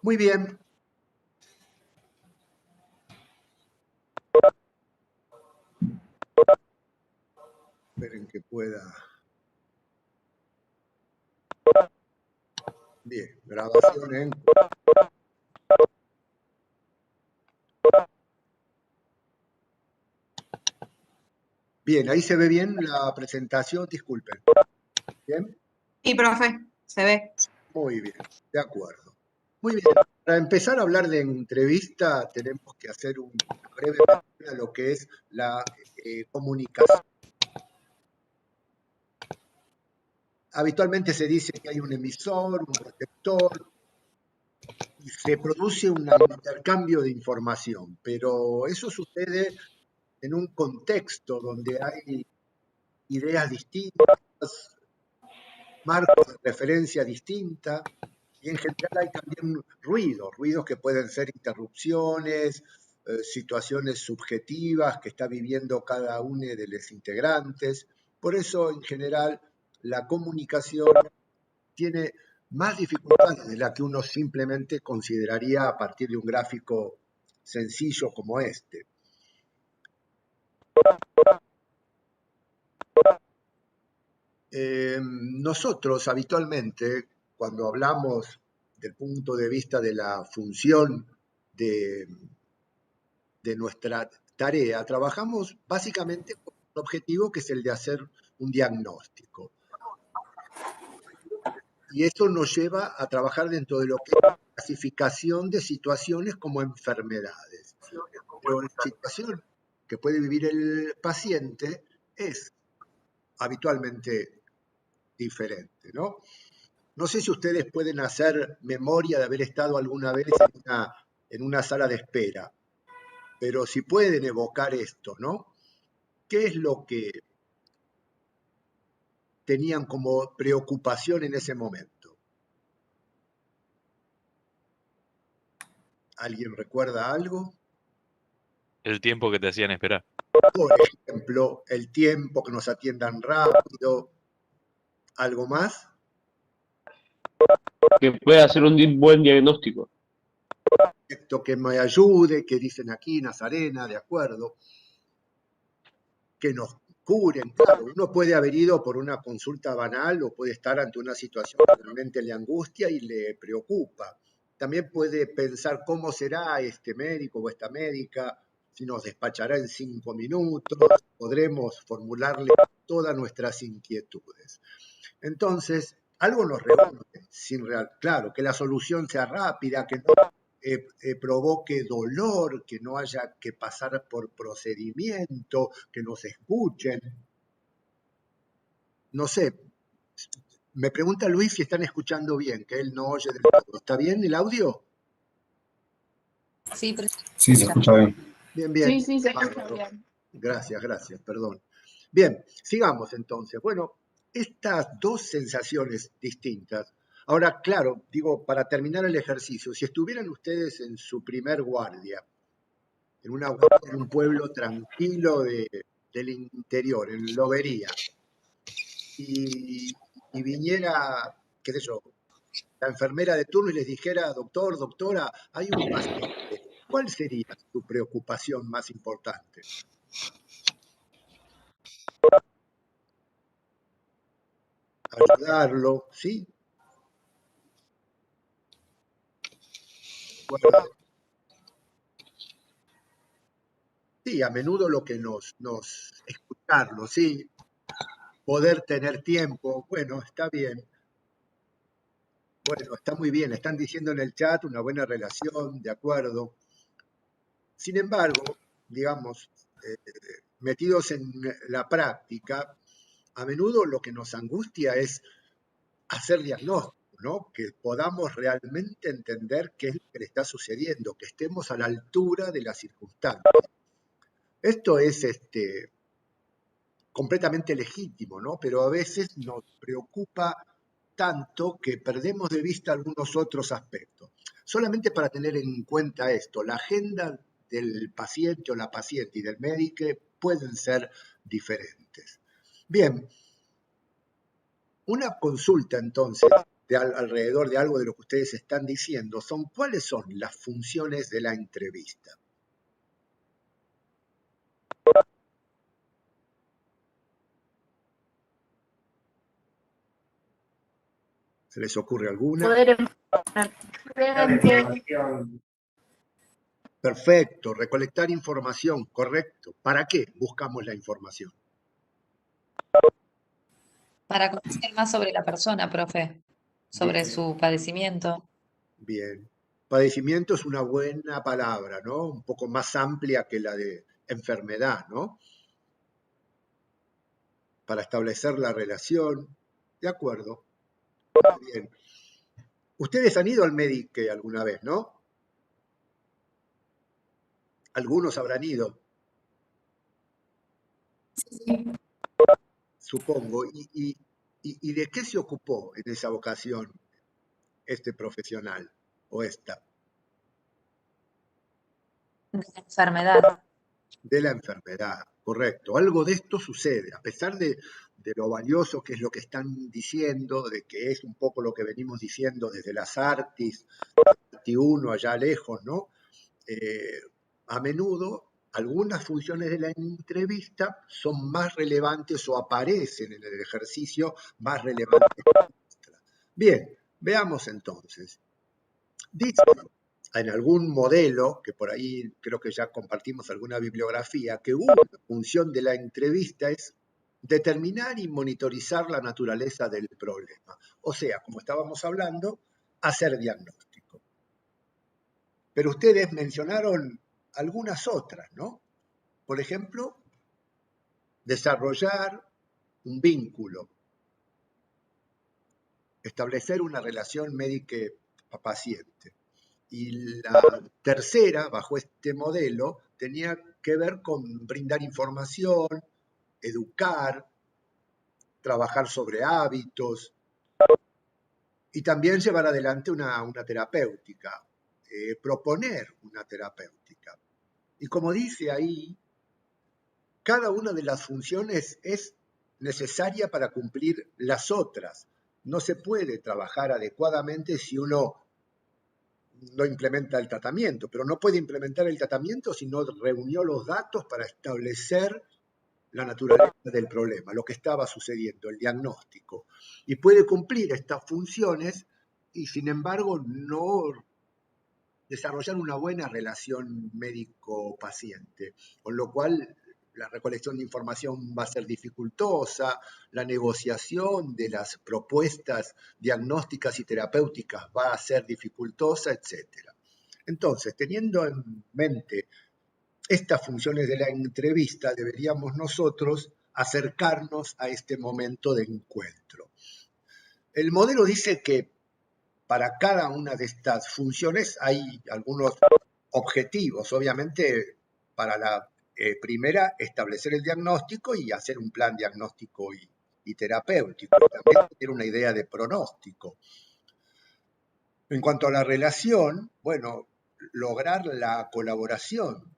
Muy bien. Esperen que pueda. Bien, grabación en... Bien, ahí se ve bien la presentación, disculpen. ¿Bien? Sí, profe, se ve. Muy bien, de acuerdo. Muy bien, para empezar a hablar de entrevista tenemos que hacer una breve lectura de lo que es la comunicación. Habitualmente se dice que hay un emisor, un receptor, y se produce un intercambio de información, pero eso sucede en un contexto donde hay ideas distintas, marcos de referencia distinta, y en general hay también ruidos que pueden ser interrupciones, situaciones subjetivas que está viviendo cada uno de los integrantes. Por eso, en general, la comunicación tiene más dificultades de las que uno simplemente consideraría a partir de un gráfico sencillo como este. Nosotros habitualmente, cuando hablamos del punto de vista de la función de, de nuestra tarea, trabajamos básicamente con un objetivo que es el de hacer un diagnóstico. Y eso nos lleva a trabajar dentro de lo que es la clasificación de situaciones como enfermedades. Pero la situación que puede vivir el paciente es habitualmente diferente, ¿no? No sé si ustedes pueden hacer memoria de haber estado alguna vez en una sala de espera, pero si pueden evocar esto, ¿no? ¿Qué es lo que tenían como preocupación en ese momento? ¿Alguien recuerda algo? El tiempo que te hacían esperar. Por ejemplo, el tiempo, que nos atiendan rápido, ¿algo más? Que pueda hacer un buen diagnóstico. Esto que me ayude, que dicen aquí, Nazarena, de acuerdo, que nos curen, claro, uno puede haber ido por una consulta banal o puede estar ante una situación que realmente le angustia y le preocupa. También puede pensar cómo será este médico o esta médica, si nos despachará en 5 minutos, podremos formularle todas nuestras inquietudes. Entonces, algo nos reúne, claro, que la solución sea rápida, que no provoque dolor, que no haya que pasar por procedimiento, que nos escuchen. No sé, me pregunta Luis si están escuchando bien, que él no oye del todo. ¿Está bien el audio? Sí, Sí, se escucha bien. Bien, bien. sí, se escucha bien. Gracias, perdón. Bien, sigamos entonces. Bueno, estas dos sensaciones distintas. Ahora, claro, digo, para terminar el ejercicio, si estuvieran ustedes en su primer guardia, en un pueblo tranquilo del interior, en Lobería, y viniera, qué sé yo, la enfermera de turno y les dijera, doctor, doctora, hay un paciente, ¿cuál sería su preocupación más importante? Ayudarlo, ¿sí? Bueno, sí, a menudo lo que nos escucharlo, sí, poder tener tiempo, bueno, está bien. Bueno, está muy bien, están diciendo en el chat una buena relación, de acuerdo. Sin embargo, digamos, eh, metidos en la práctica, a menudo lo que nos angustia es hacer diagnóstico, ¿no? Que podamos realmente entender qué es lo que le está sucediendo, que estemos a la altura de las circunstancias. Esto es completamente legítimo, ¿no? Pero a veces nos preocupa tanto que perdemos de vista algunos otros aspectos. Solamente para tener en cuenta esto, la agenda del paciente o la paciente y del médico pueden ser diferentes. Bien, una consulta entonces alrededor de algo de lo que ustedes están diciendo son cuáles son las funciones de la entrevista. ¿Se les ocurre alguna? Poder Perfecto, recolectar información, correcto. ¿Para qué buscamos la información? Para conocer más sobre la persona, profe, sobre Bien. su padecimiento. Bien. Padecimiento es una buena palabra, ¿no? Un poco más amplia que la de enfermedad, ¿no? Para establecer la relación. De acuerdo. Bien. Ustedes han ido al médico alguna vez, ¿no? Algunos habrán ido. Supongo. ¿Y de qué se ocupó en esa ocasión este profesional o esta? De la enfermedad. De la enfermedad, correcto. Algo de esto sucede, a pesar de lo valioso que es lo que están diciendo, de que es un poco lo que venimos diciendo desde las Artis, Arti 1 allá lejos, ¿no? A menudo algunas funciones de la entrevista son más relevantes o aparecen en el ejercicio más relevantes que otras. Bien, veamos entonces. Dice en algún modelo, que por ahí creo que ya compartimos alguna bibliografía, que una función de la entrevista es determinar y monitorizar la naturaleza del problema. O sea, como estábamos hablando, hacer diagnóstico. Pero ustedes mencionaron algunas otras, ¿no? Por ejemplo, desarrollar un vínculo, establecer una relación médico-paciente. Y la tercera, bajo este modelo, tenía que ver con brindar información, educar, trabajar sobre hábitos y también llevar adelante una terapéutica, proponer una terapéutica. Y como dice ahí, cada una de las funciones es necesaria para cumplir las otras. No se puede trabajar adecuadamente si uno no implementa el tratamiento, pero no puede implementar el tratamiento si no reunió los datos para establecer la naturaleza del problema, lo que estaba sucediendo, el diagnóstico. Y puede cumplir estas funciones y, sin embargo, no desarrollar una buena relación médico-paciente, con lo cual la recolección de información va a ser dificultosa, la negociación de las propuestas diagnósticas y terapéuticas va a ser dificultosa, etc. Entonces, teniendo en mente estas funciones de la entrevista, deberíamos nosotros acercarnos a este momento de encuentro. El modelo dice que para cada una de estas funciones hay algunos objetivos. Obviamente, para la primera, establecer el diagnóstico y hacer un plan diagnóstico y terapéutico. También tener una idea de pronóstico. En cuanto a la relación, bueno, lograr la colaboración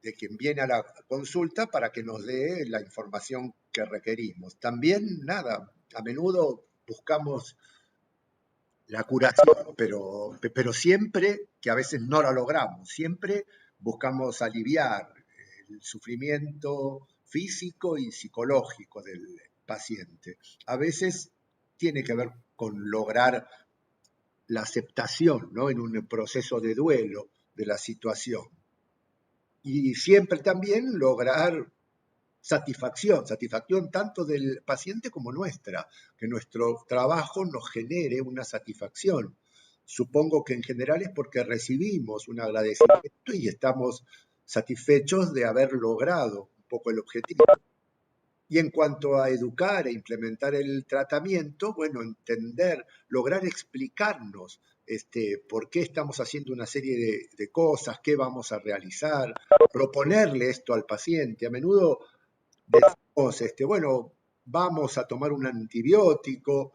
de quien viene a la consulta para que nos dé la información que requerimos. También, nada, a menudo buscamos la curación, pero siempre, que a veces no la logramos, siempre buscamos aliviar el sufrimiento físico y psicológico del paciente. A veces tiene que ver con lograr la aceptación, ¿no? En un proceso de duelo de la situación. Y siempre también lograr satisfacción tanto del paciente como nuestra, que nuestro trabajo nos genere una satisfacción. Supongo que en general es porque recibimos un agradecimiento y estamos satisfechos de haber logrado un poco el objetivo. Y en cuanto a educar e implementar el tratamiento, bueno, entender, lograr explicarnos por qué estamos haciendo una serie de cosas, qué vamos a realizar, proponerle esto al paciente. A menudo decimos, bueno, vamos a tomar un antibiótico,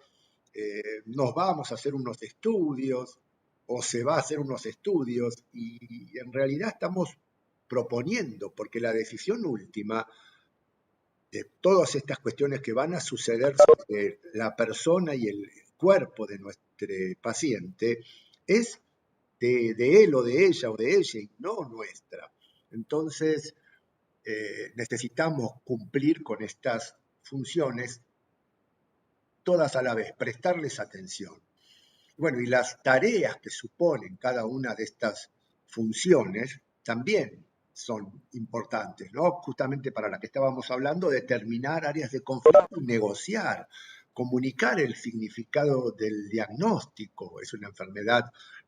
nos vamos a hacer unos estudios, o se va a hacer unos estudios, y en realidad estamos proponiendo, porque la decisión última de todas estas cuestiones que van a suceder sobre la persona y el cuerpo de nuestro paciente es de él o de ella y no nuestra. Entonces, necesitamos cumplir con estas funciones todas a la vez, prestarles atención. Bueno, y las tareas que suponen cada una de estas funciones también son importantes, ¿no? Justamente para la que estábamos hablando, determinar áreas de conflicto y negociar, comunicar el significado del diagnóstico. Es una enfermedad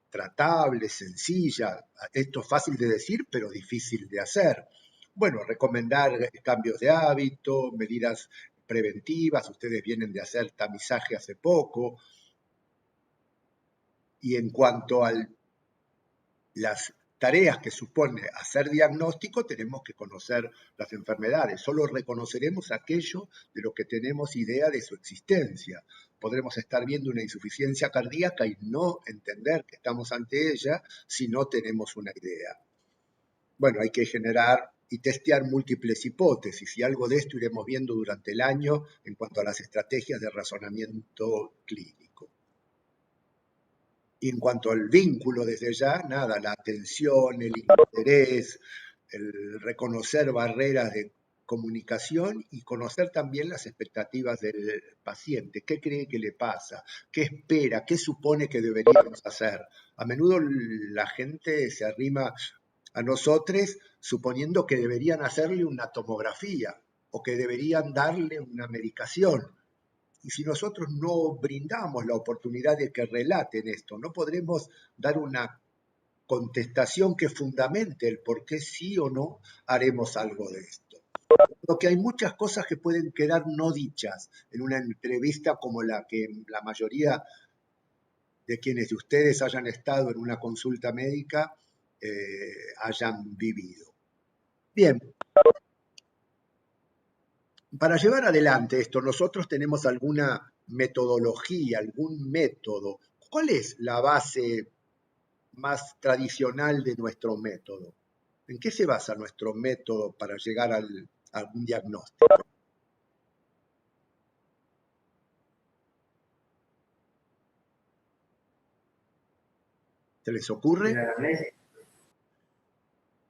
tratable, sencilla, esto es fácil de decir, pero difícil de hacer. Bueno, recomendar cambios de hábito, medidas preventivas, ustedes vienen de hacer tamizaje hace poco, y en cuanto a las tareas que supone hacer diagnóstico, tenemos que conocer las enfermedades. Solo reconoceremos aquello de lo que tenemos idea de su existencia. Podremos estar viendo una insuficiencia cardíaca y no entender que estamos ante ella si no tenemos una idea. Bueno, hay que generar y testear múltiples hipótesis, y algo de esto iremos viendo durante el año en cuanto a las estrategias de razonamiento clínico. Y en cuanto al vínculo, desde ya, nada, la atención, el interés, el reconocer barreras de comunicación y conocer también las expectativas del paciente. ¿Qué cree que le pasa? ¿Qué espera? ¿Qué supone que deberíamos hacer? A menudo la gente se arrima a nosotros suponiendo que deberían hacerle una tomografía o que deberían darle una medicación. Y si nosotros no brindamos la oportunidad de que relaten esto, no podremos dar una contestación que fundamente el por qué sí o no haremos algo de esto. Porque hay muchas cosas que pueden quedar no dichas en una entrevista como la que la mayoría de quienes de ustedes hayan estado en una consulta médica hayan vivido. Bien, para llevar adelante esto, nosotros tenemos alguna metodología, algún método. ¿Cuál es la base más tradicional de nuestro método? ¿En qué se basa nuestro método para llegar a algún diagnóstico? ¿Se les ocurre?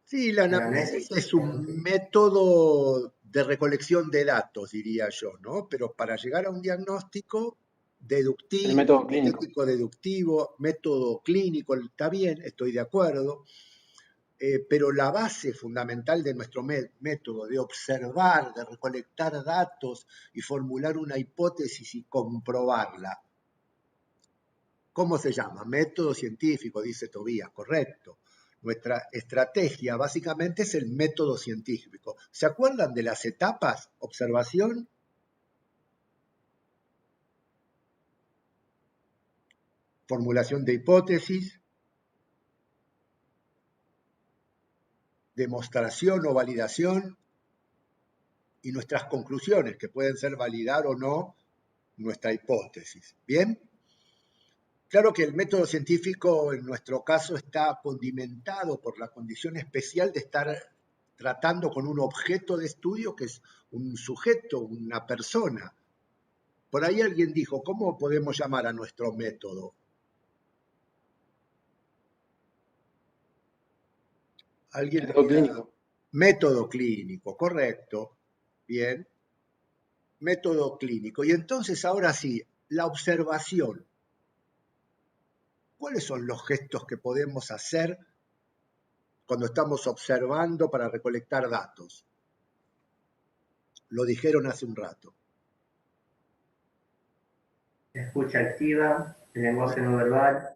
Sí, la anamnesis es un método de recolección de datos, diría yo, ¿no? Pero para llegar a un diagnóstico deductivo, El método clínico. hipotético deductivo, método clínico, está bien, estoy de acuerdo, pero la base fundamental de nuestro método de observar, de recolectar datos y formular una hipótesis y comprobarla, ¿cómo se llama? Método científico, dice Tobías, correcto. Nuestra estrategia básicamente es el método científico. ¿Se acuerdan de las etapas? Observación, formulación de hipótesis, demostración o validación y nuestras conclusiones, que pueden ser validar o no nuestra hipótesis. ¿Bien? Claro que el método científico en nuestro caso está condimentado por la condición especial de estar tratando con un objeto de estudio que es un sujeto, una persona. Por ahí alguien dijo, ¿cómo podemos llamar a nuestro método? ¿Alguien Método clínico. Método clínico, correcto. Bien. Método clínico. Y entonces, ahora sí, la observación. ¿Cuáles son los gestos que podemos hacer cuando estamos observando para recolectar datos? Lo dijeron hace un rato. Escucha activa, el lenguaje no verbal,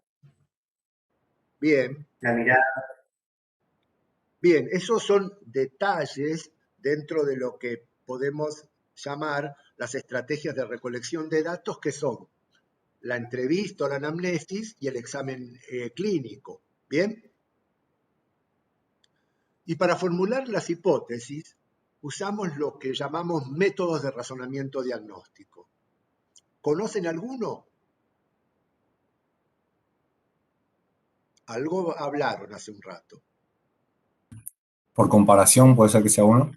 Bien, la mirada. bien, esos son detalles dentro de lo que podemos llamar las estrategias de recolección de datos, que son la entrevista o la anamnesis y el examen clínico. Bien. Y para formular las hipótesis, usamos lo que llamamos métodos de razonamiento diagnóstico. ¿Conocen alguno? Algo hablaron hace un rato. Por comparación, puede ser que sea uno.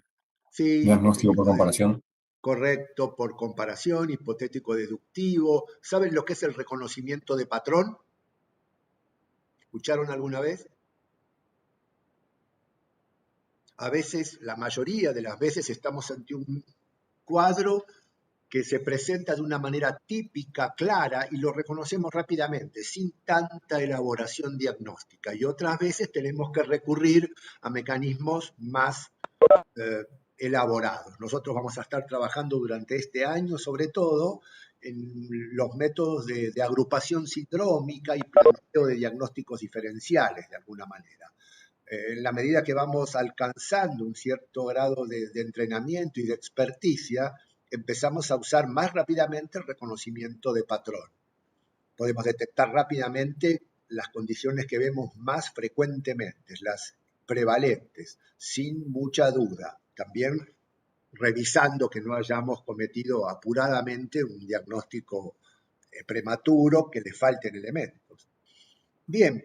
Sí. Diagnóstico por comparación. correcto, por comparación, hipotético deductivo. ¿Saben lo que es el reconocimiento de patrón? ¿Escucharon alguna vez? A veces, la mayoría de las veces, estamos ante un cuadro que se presenta de una manera típica, clara, y lo reconocemos rápidamente, sin tanta elaboración diagnóstica. Y otras veces tenemos que recurrir a mecanismos más elaborados. Nosotros vamos a estar trabajando durante este año, sobre todo, en los métodos de agrupación sindrómica y planteo de diagnósticos diferenciales, de alguna manera. En la medida que vamos alcanzando un cierto grado de entrenamiento y de experticia, empezamos a usar más rápidamente el reconocimiento de patrón. Podemos detectar rápidamente las condiciones que vemos más frecuentemente, las prevalentes, sin mucha duda. También revisando que no hayamos cometido apuradamente un diagnóstico prematuro, que le falten elementos. Bien,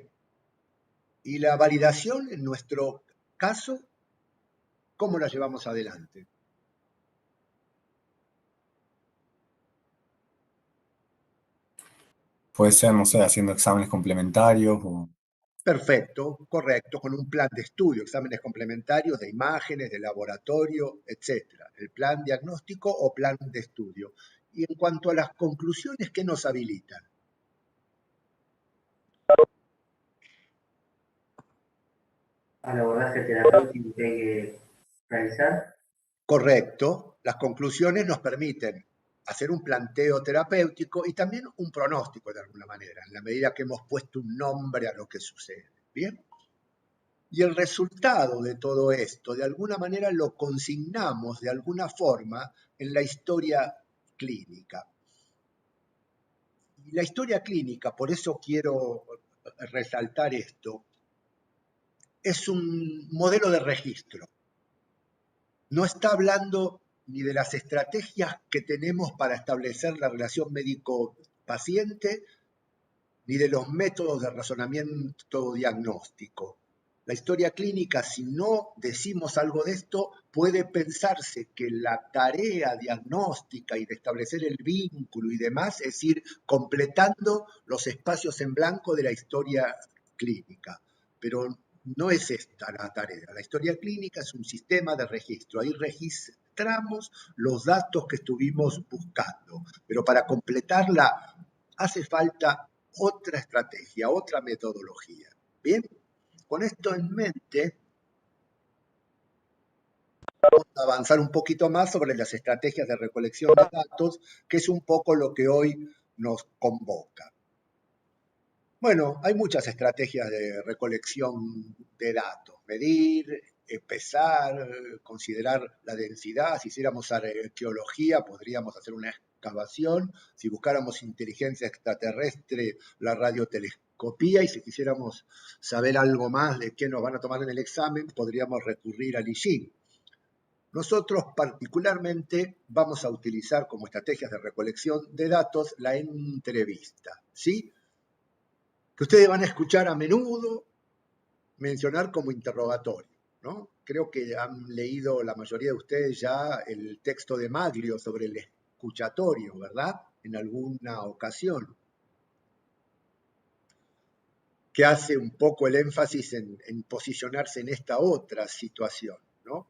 y la validación en nuestro caso, ¿cómo la llevamos adelante? Puede ser, no sé, haciendo exámenes complementarios o... Perfecto, correcto, con un plan de estudio, exámenes complementarios de imágenes, de laboratorio, etcétera. El plan diagnóstico o plan de estudio. Y en cuanto a las conclusiones, ¿qué nos habilitan? Al abordaje terapéutico que hay que realizar. Correcto, las conclusiones nos permiten hacer un planteo terapéutico y también un pronóstico de alguna manera, en la medida que hemos puesto un nombre a lo que sucede. ¿Bien? Y el resultado de todo esto, de alguna manera lo consignamos de alguna forma en la historia clínica. Y la historia clínica, por eso quiero resaltar esto, es un modelo de registro. No está hablando ni de las estrategias que tenemos para establecer la relación médico-paciente, ni de los métodos de razonamiento diagnóstico. La historia clínica, si no decimos algo de esto, puede pensarse que la tarea diagnóstica y de establecer el vínculo y demás es ir completando los espacios en blanco de la historia clínica. Pero no es esta la tarea. La historia clínica es un sistema de registro. Ahí registramos los datos que estuvimos buscando. Pero para completarla hace falta otra estrategia, otra metodología. Bien, con esto en mente, vamos a avanzar un poquito más sobre las estrategias de recolección de datos, que es un poco lo que hoy nos convoca. Bueno, hay muchas estrategias de recolección de datos. Medir, pesar, considerar la densidad. Si hiciéramos arqueología, podríamos hacer una excavación. Si buscáramos inteligencia extraterrestre, la radiotelescopía. Y si quisiéramos saber algo más de qué nos van a tomar en el examen, podríamos recurrir al ICHIN. Nosotros particularmente vamos a utilizar como estrategias de recolección de datos la entrevista, ¿sí? Que ustedes van a escuchar a menudo mencionar como interrogatorio, ¿no? Creo que han leído la mayoría de ustedes ya el texto de Maglio sobre el escuchatorio, ¿verdad? En alguna ocasión. Que hace un poco el énfasis en posicionarse en esta otra situación, ¿no?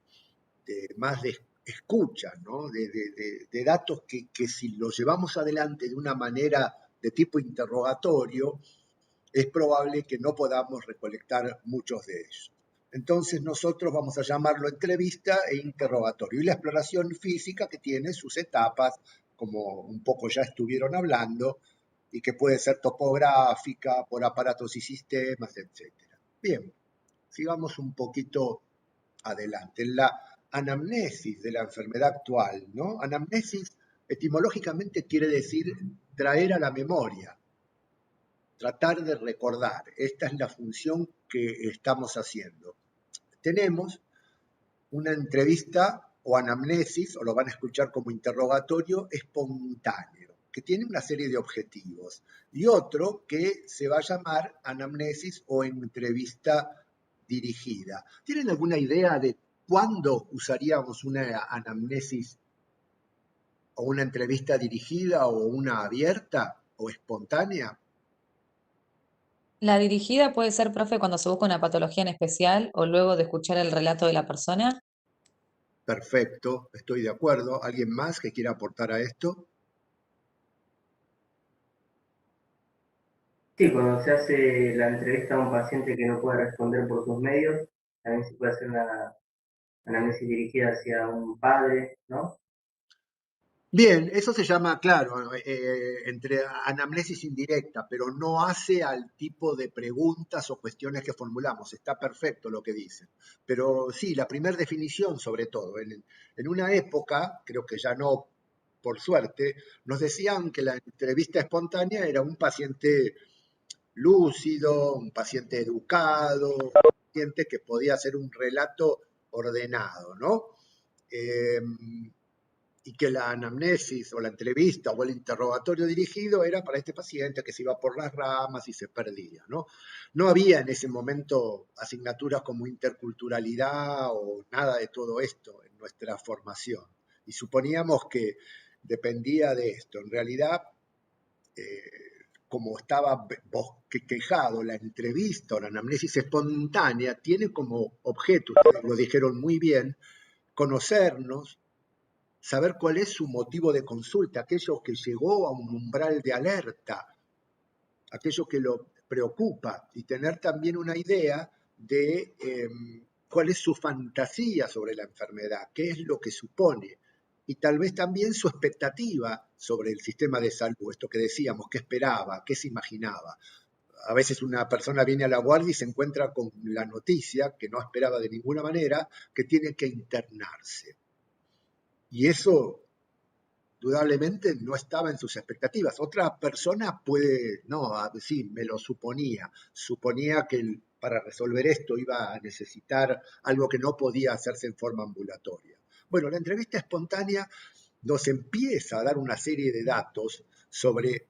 Más de escucha, ¿no? De datos que si los llevamos adelante de una manera de tipo interrogatorio, es probable que no podamos recolectar muchos de ellos. Entonces nosotros vamos a llamarlo entrevista e interrogatorio. Y la exploración física que tiene sus etapas, como un poco ya estuvieron hablando, y que puede ser topográfica, por aparatos y sistemas, etc. Bien, sigamos un poquito adelante. En la anamnesis de la enfermedad actual, ¿no? Anamnesis etimológicamente quiere decir traer a la memoria, tratar de recordar. Esta es la función que estamos haciendo. Tenemos una entrevista o anamnesis, o lo van a escuchar como interrogatorio, espontáneo, que tiene una serie de objetivos, y otro que se va a llamar anamnesis o entrevista dirigida. ¿Tienen alguna idea de cuándo usaríamos una anamnesis o una entrevista dirigida o una abierta o espontánea? La dirigida puede ser, profe, cuando se busca una patología en especial o luego de escuchar el relato de la persona. Perfecto, estoy de acuerdo. ¿Alguien más que quiera aportar a esto? Sí, cuando se hace la entrevista a un paciente que no puede responder por sus medios, también se puede hacer una anamnesis dirigida hacia un padre, ¿no? Bien, eso se llama, claro, entre anamnesis indirecta, pero no hace al tipo de preguntas o cuestiones que formulamos. Está perfecto lo que dicen. Pero sí, la primera definición, sobre todo, en una época, creo que ya no, por suerte, nos decían que la entrevista espontánea era un paciente lúcido, un paciente educado, un paciente que podía hacer un relato ordenado, ¿no? Eh, y que la anamnesis o la entrevista o el interrogatorio dirigido era para este paciente que se iba por las ramas y se perdía, ¿no? No había en ese momento asignaturas como interculturalidad o nada de todo esto en nuestra formación. Y suponíamos que dependía de esto. En realidad, como estaba quejado, la entrevista o la anamnesis espontánea tiene como objeto, ustedes lo dijeron muy bien, conocernos, saber cuál es su motivo de consulta, aquello que llegó a un umbral de alerta, aquello que lo preocupa, y tener también una idea de cuál es su fantasía sobre la enfermedad, qué es lo que supone, y tal vez también su expectativa sobre el sistema de salud, esto que decíamos, qué esperaba, qué se imaginaba. A veces una persona viene a la guardia y se encuentra con la noticia, que no esperaba de ninguna manera, que tiene que internarse. Y eso indudablemente no estaba en sus expectativas. Otra persona puede, no, sí, me lo suponía que para resolver esto iba a necesitar algo que no podía hacerse en forma ambulatoria. Bueno, la entrevista espontánea nos empieza a dar una serie de datos sobre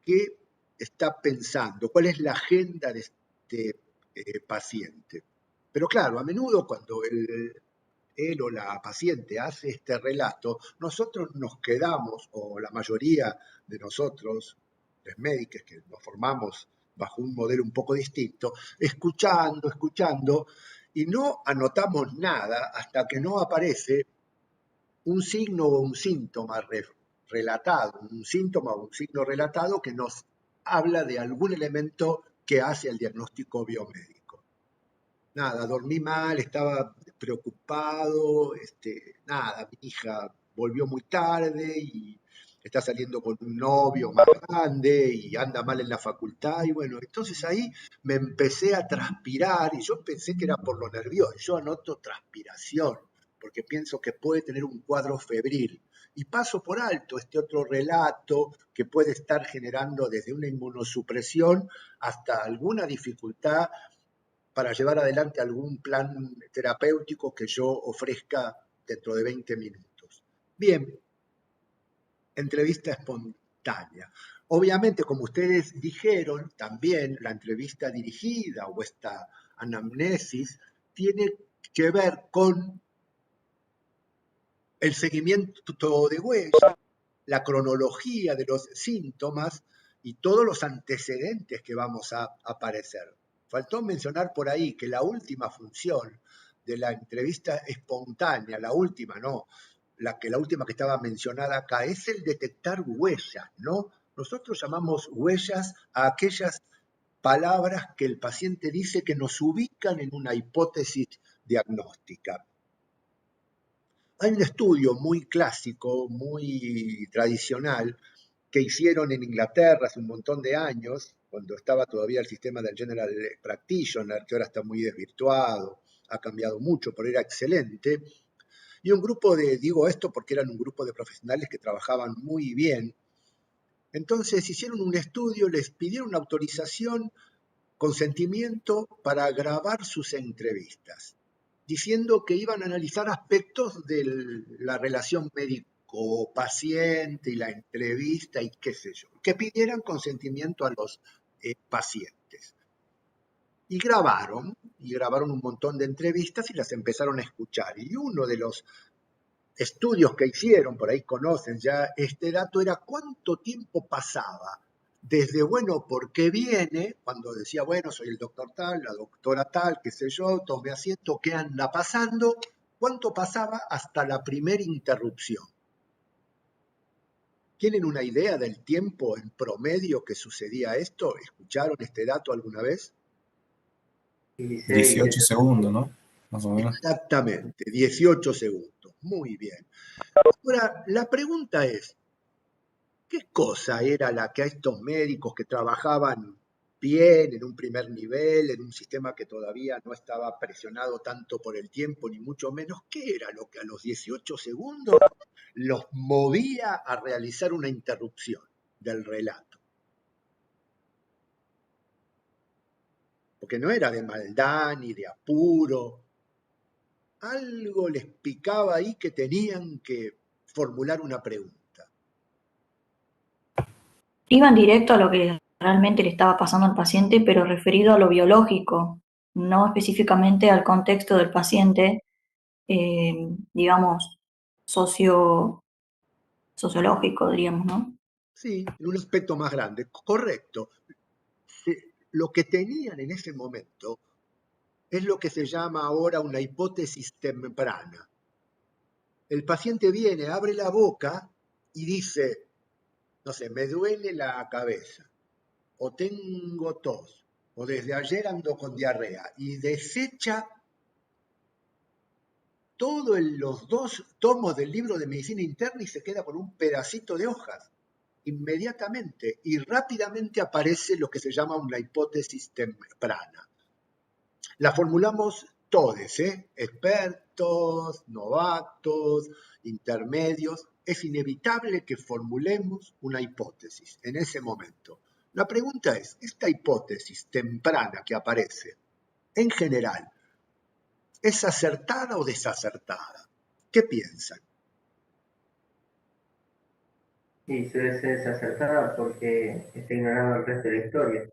qué está pensando, cuál es la agenda de este paciente. Pero claro, a menudo cuando él o la paciente hace este relato, nosotros nos quedamos, o la mayoría de nosotros, los médicos que nos formamos bajo un modelo un poco distinto, escuchando, y no anotamos nada hasta que no aparece un signo o un síntoma relatado, un síntoma o un signo relatado que nos habla de algún elemento que hace el diagnóstico biomédico. Nada, dormí mal, estaba preocupado, nada, mi hija volvió muy tarde y está saliendo con un novio más grande y anda mal en la facultad y bueno, entonces ahí me empecé a transpirar y yo pensé que era por los nervios, yo anoto transpiración porque pienso que puede tener un cuadro febril y paso por alto este otro relato que puede estar generando desde una inmunosupresión hasta alguna dificultad para llevar adelante algún plan terapéutico que yo ofrezca dentro de 20 minutos. Bien, entrevista espontánea. Obviamente, como ustedes dijeron, también la entrevista dirigida o esta anamnesis tiene que ver con el seguimiento de huella, la cronología de los síntomas y todos los antecedentes que vamos a aparecer. Faltó mencionar por ahí que la última función de la entrevista espontánea, la última, no, la última que estaba mencionada acá, es el detectar huellas, ¿no? Nosotros llamamos huellas a aquellas palabras que el paciente dice que nos ubican en una hipótesis diagnóstica. Hay un estudio muy clásico, muy tradicional, que hicieron en Inglaterra hace un montón de años, cuando estaba todavía el sistema del General Practitioner, que ahora está muy desvirtuado, ha cambiado mucho, pero era excelente. Y un grupo digo esto porque eran un grupo de profesionales que trabajaban muy bien. Entonces hicieron un estudio, les pidieron una autorización, consentimiento para grabar sus entrevistas, diciendo que iban a analizar aspectos de la relación médico-paciente y la entrevista y qué sé yo, que pidieran consentimiento a los pacientes. Y grabaron un montón de entrevistas y las empezaron a escuchar. Y uno de los estudios que hicieron, por ahí conocen ya este dato, era cuánto tiempo pasaba desde, bueno, ¿por qué viene? Cuando decía, bueno, soy el doctor tal, la doctora tal, qué sé yo, tomé asiento, ¿qué anda pasando? ¿Cuánto pasaba hasta la primera interrupción? ¿Tienen una idea del tiempo en promedio que sucedía esto? ¿Escucharon este dato alguna vez? 16, 18 17. segundos, ¿no? Más o menos. Exactamente, 18 segundos. Muy bien. Ahora, la pregunta es, ¿qué cosa era la que a estos médicos que trabajaban bien en un primer nivel, en un sistema que todavía no estaba presionado tanto por el tiempo, ni mucho menos, qué era lo que a los 18 segundos los movía a realizar una interrupción del relato? Porque no era de maldad ni de apuro, algo les picaba ahí que tenían que formular una pregunta. Iban directo a lo que realmente le estaba pasando al paciente, pero referido a lo biológico, no específicamente al contexto del paciente, digamos, sociológico, diríamos, ¿no? Sí, en un aspecto más grande, correcto. Lo que tenían en ese momento es lo que se llama ahora una hipótesis temprana. El paciente viene, abre la boca y dice, no sé, me duele la cabeza, o tengo tos, o desde ayer ando con diarrea, y desecha todos los 2 tomos del libro de medicina interna y se queda con un pedacito de hojas inmediatamente, y rápidamente aparece lo que se llama una hipótesis temprana. La formulamos todos, expertos, novatos, intermedios. Es inevitable que formulemos una hipótesis en ese momento. La pregunta es, ¿esta hipótesis temprana que aparece, en general, es acertada o desacertada? ¿Qué piensan? Y suele ser desacertada porque está ignorando el resto de la historia.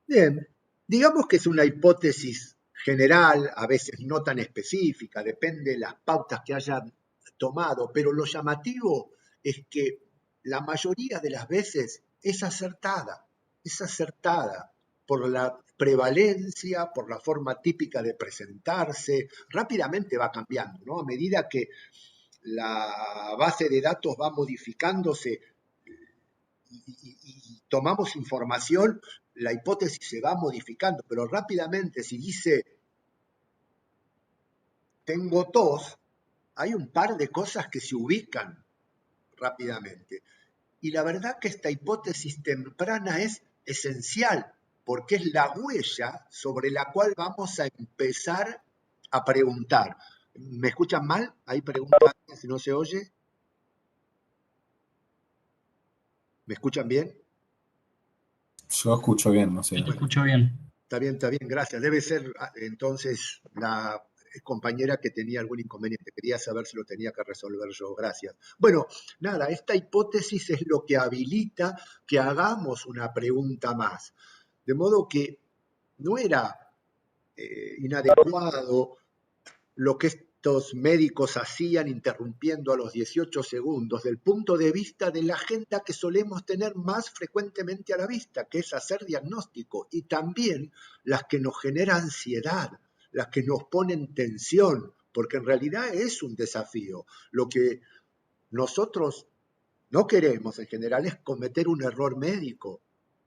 Bien, digamos que es una hipótesis general, a veces no tan específica, depende de las pautas que hayan tomado, pero lo llamativo es que la mayoría de las veces es acertada por la prevalencia, por la forma típica de presentarse, rápidamente va cambiando, ¿no? A medida que la base de datos va modificándose y tomamos información, la hipótesis se va modificando, pero rápidamente si dice tengo tos, hay un par de cosas que se ubican rápidamente. Y la verdad que esta hipótesis temprana es esencial, porque es la huella sobre la cual vamos a empezar a preguntar. ¿Me escuchan mal? ¿Hay preguntas si no se oye? ¿Me escuchan bien? Yo escucho bien, no sé. Yo te escucho bien. Está bien, gracias. Debe ser entonces la compañera que tenía algún inconveniente. Quería saber si lo tenía que resolver yo. Gracias. Bueno, nada, esta hipótesis es lo que habilita que hagamos una pregunta más. De modo que no era inadecuado lo que estos médicos hacían interrumpiendo a los 18 segundos del punto de vista de la agenda que solemos tener más frecuentemente a la vista, que es hacer diagnóstico, y también las que nos generan ansiedad, las que nos ponen tensión, porque en realidad es un desafío. Lo que nosotros no queremos en general es cometer un error médico,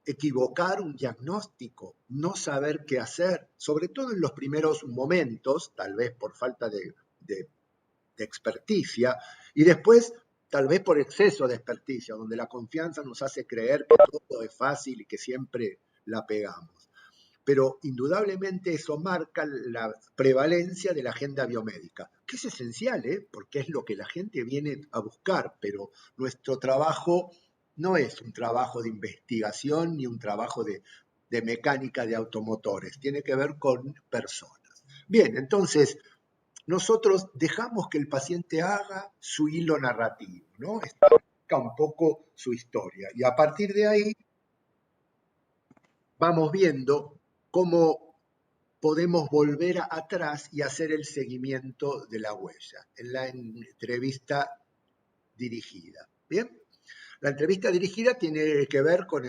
equivocar un diagnóstico, no saber qué hacer, sobre todo en los primeros momentos, tal vez por falta de experticia, y después tal vez por exceso de experticia, donde la confianza nos hace creer que todo es fácil y que siempre la pegamos. Pero indudablemente eso marca la prevalencia de la agenda biomédica, que es esencial, porque es lo que la gente viene a buscar, pero nuestro trabajo no es un trabajo de investigación ni un trabajo de mecánica de automotores, tiene que ver con personas. Bien, entonces nosotros dejamos que el paciente haga su hilo narrativo, ¿no? Explica un poco su historia y a partir de ahí vamos viendo cómo podemos volver atrás y hacer el seguimiento de la huella en la entrevista dirigida. ¿Bien? La entrevista dirigida tiene que ver con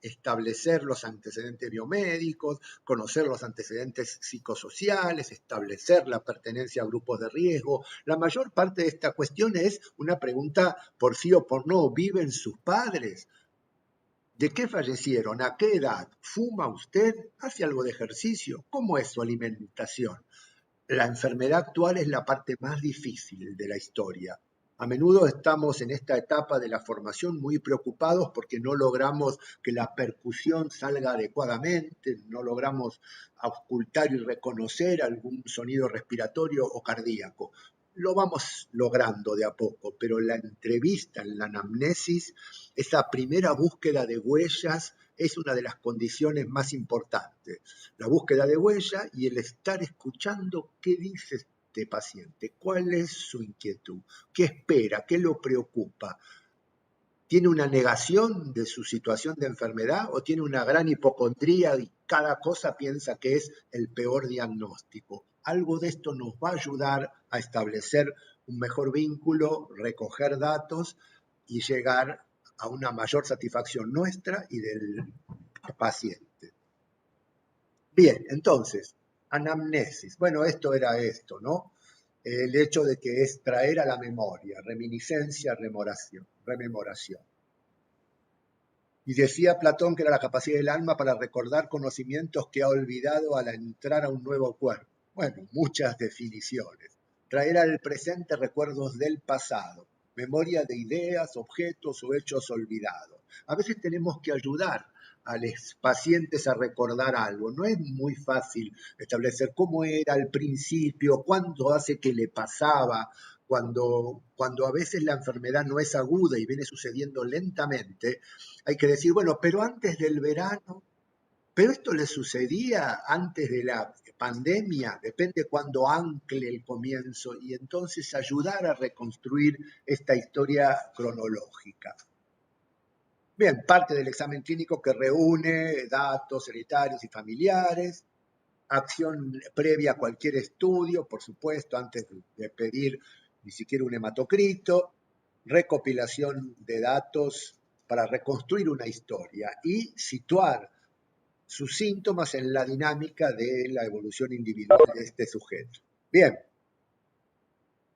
establecer los antecedentes biomédicos, conocer los antecedentes psicosociales, establecer la pertenencia a grupos de riesgo. La mayor parte de esta cuestión es una pregunta por sí o por no. ¿Viven sus padres? ¿De qué fallecieron? ¿A qué edad? ¿Fuma usted? ¿Hace algo de ejercicio? ¿Cómo es su alimentación? La enfermedad actual es la parte más difícil de la historia. A menudo estamos en esta etapa de la formación muy preocupados porque no logramos que la percusión salga adecuadamente, no logramos auscultar y reconocer algún sonido respiratorio o cardíaco. Lo vamos logrando de a poco, pero la entrevista, en la anamnesis, esa primera búsqueda de huellas es una de las condiciones más importantes. La búsqueda de huella y el estar escuchando qué dice este paciente, cuál es su inquietud, qué espera, qué lo preocupa. ¿Tiene una negación de su situación de enfermedad o tiene una gran hipocondría y cada cosa piensa que es el peor diagnóstico? Algo de esto nos va a ayudar a establecer un mejor vínculo, recoger datos y llegar a una mayor satisfacción nuestra y del paciente. Bien, entonces, anamnesis. Bueno, esto era esto, ¿no? El hecho de que es traer a la memoria, reminiscencia, rememoración. Y decía Platón que era la capacidad del alma para recordar conocimientos que ha olvidado al entrar a un nuevo cuerpo. Bueno, muchas definiciones. Traer al presente recuerdos del pasado, memoria de ideas, objetos o hechos olvidados. A veces tenemos que ayudar a los pacientes a recordar algo. No es muy fácil establecer cómo era al principio, cuándo hace que le pasaba, cuando a veces la enfermedad no es aguda y viene sucediendo lentamente, hay que decir, bueno, pero antes del verano, pero esto le sucedía antes de la pandemia, depende cuándo ancle el comienzo, y entonces ayudar a reconstruir esta historia cronológica. Bien, parte del examen clínico que reúne datos hereditarios y familiares, acción previa a cualquier estudio, por supuesto, antes de pedir ni siquiera un hematocrito, recopilación de datos para reconstruir una historia y situar sus síntomas en la dinámica de la evolución individual de este sujeto. Bien,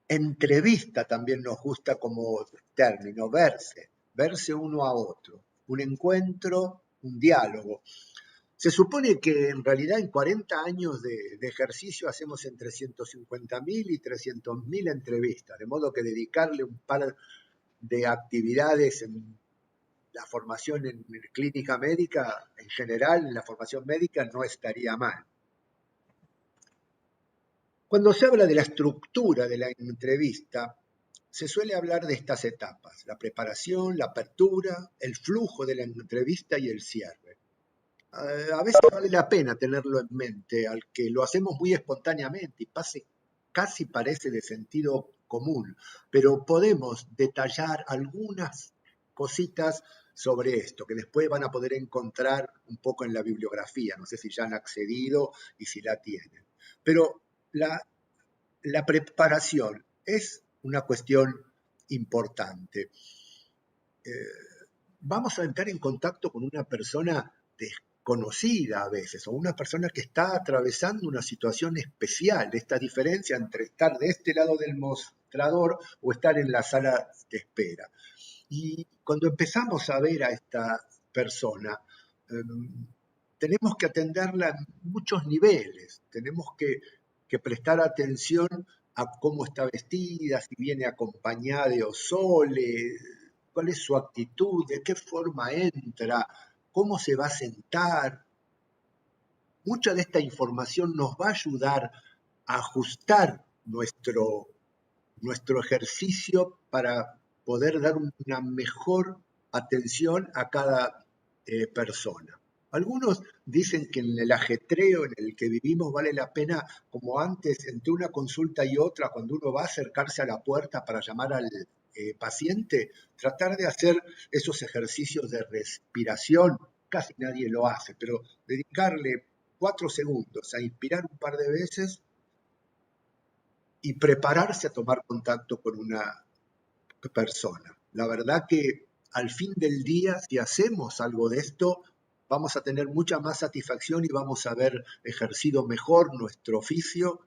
entrevista también nos gusta como término, verse uno a otro, un encuentro, un diálogo. Se supone que en realidad en 40 años de ejercicio hacemos entre 150.000 y 300.000 entrevistas, de modo que dedicarle un par de actividades en la formación en clínica médica, en general, en la formación médica, no estaría mal. Cuando se habla de la estructura de la entrevista, se suele hablar de estas etapas, la preparación, la apertura, el flujo de la entrevista y el cierre. A veces vale la pena tenerlo en mente, al que lo hacemos muy espontáneamente y casi parece de sentido común, pero podemos detallar algunas cositas sobre esto, que después van a poder encontrar un poco en la bibliografía, no sé si ya han accedido y si la tienen. Pero la preparación es una cuestión importante. Vamos a entrar en contacto con una persona desconocida a veces, o una persona que está atravesando una situación especial, esta diferencia entre estar de este lado del mostrador o estar en la sala de espera. Y cuando empezamos a ver a esta persona, tenemos que atenderla en muchos niveles, tenemos que prestar atención a cómo está vestida, si viene acompañada de o sole, cuál es su actitud, de qué forma entra, cómo se va a sentar. Mucha de esta información nos va a ayudar a ajustar nuestro ejercicio para poder dar una mejor atención a cada persona. Algunos dicen que en el ajetreo en el que vivimos vale la pena, como antes, entre una consulta y otra, cuando uno va a acercarse a la puerta para llamar al paciente, tratar de hacer esos ejercicios de respiración. Casi nadie lo hace, pero dedicarle 4 segundos a inspirar un par de veces y prepararse a tomar contacto con una persona. La verdad que al fin del día, si hacemos algo de esto, vamos a tener mucha más satisfacción y vamos a haber ejercido mejor nuestro oficio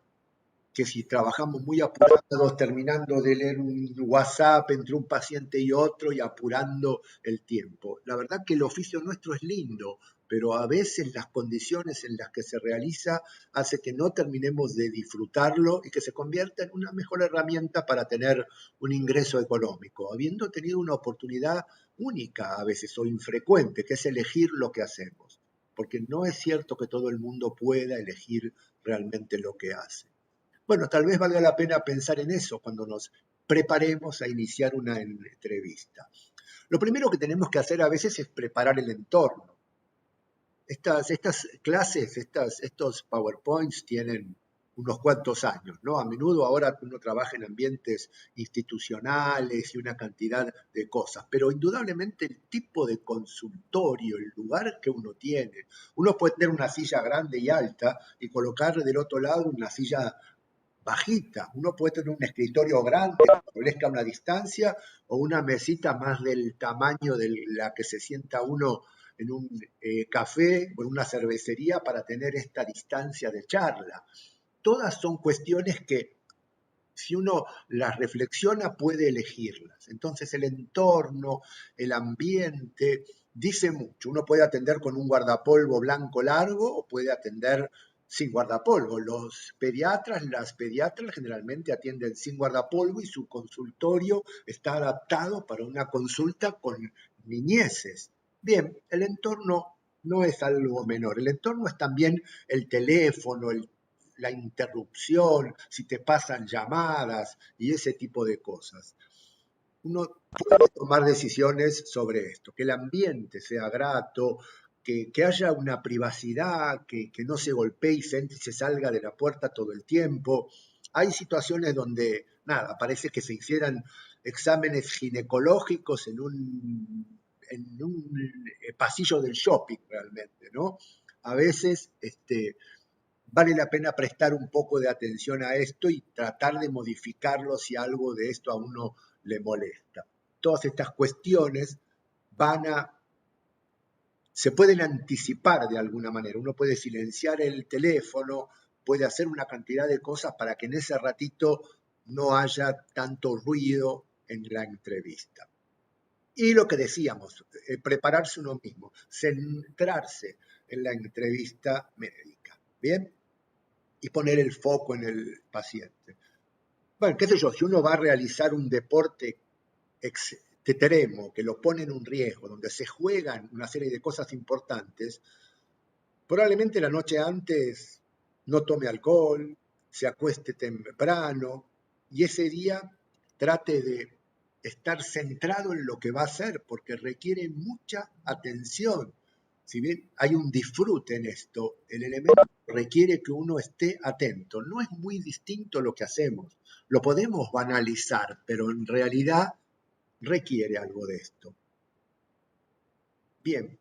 que si trabajamos muy apurados, terminando de leer un WhatsApp entre un paciente y otro y apurando el tiempo. La verdad que el oficio nuestro es lindo, pero a veces las condiciones en las que se realiza hace que no terminemos de disfrutarlo y que se convierta en una mejor herramienta para tener un ingreso económico, habiendo tenido una oportunidad única a veces o infrecuente, que es elegir lo que hacemos, porque no es cierto que todo el mundo pueda elegir realmente lo que hace. Bueno, tal vez valga la pena pensar en eso cuando nos preparemos a iniciar una entrevista. Lo primero que tenemos que hacer a veces es preparar el entorno. Estas clases, estos PowerPoints tienen unos cuantos años, ¿no? A menudo ahora uno trabaja en ambientes institucionales y una cantidad de cosas, pero indudablemente el tipo de consultorio, el lugar que uno tiene, uno puede tener una silla grande y alta y colocar del otro lado una silla bajita. Uno puede tener un escritorio grande que establezca una distancia o una mesita más del tamaño de la que se sienta uno en un café o en una cervecería para tener esta distancia de charla. Todas son cuestiones que si uno las reflexiona puede elegirlas. Entonces el entorno, el ambiente, dice mucho. Uno puede atender con un guardapolvo blanco largo o puede atender sin guardapolvo. Las pediatras generalmente atienden sin guardapolvo y su consultorio está adaptado para una consulta con niñeces. Bien, el entorno no es algo menor. El entorno es también el teléfono, la interrupción, si te pasan llamadas y ese tipo de cosas. Uno puede tomar decisiones sobre esto, que el ambiente sea grato, que haya una privacidad, que no se golpee y se salga de la puerta todo el tiempo. Hay situaciones donde, nada, parece que se hicieran exámenes ginecológicos en un pasillo del shopping realmente, ¿no? A veces vale la pena prestar un poco de atención a esto y tratar de modificarlo si algo de esto a uno le molesta. Todas estas cuestiones se pueden anticipar de alguna manera. Uno puede silenciar el teléfono, puede hacer una cantidad de cosas para que en ese ratito no haya tanto ruido en la entrevista. Y lo que decíamos, prepararse uno mismo, centrarse en la entrevista médica, ¿bien? Y poner el foco en el paciente. Bueno, qué sé yo, si uno va a realizar un deporte extremo, que lo pone en un riesgo, donde se juegan una serie de cosas importantes, probablemente la noche antes no tome alcohol, se acueste temprano y ese día trate de estar centrado en lo que va a hacer, porque requiere mucha atención. Si bien hay un disfrute en esto, el elemento requiere que uno esté atento. No es muy distinto lo que hacemos. Lo podemos banalizar, pero en realidad requiere algo de esto. Bien.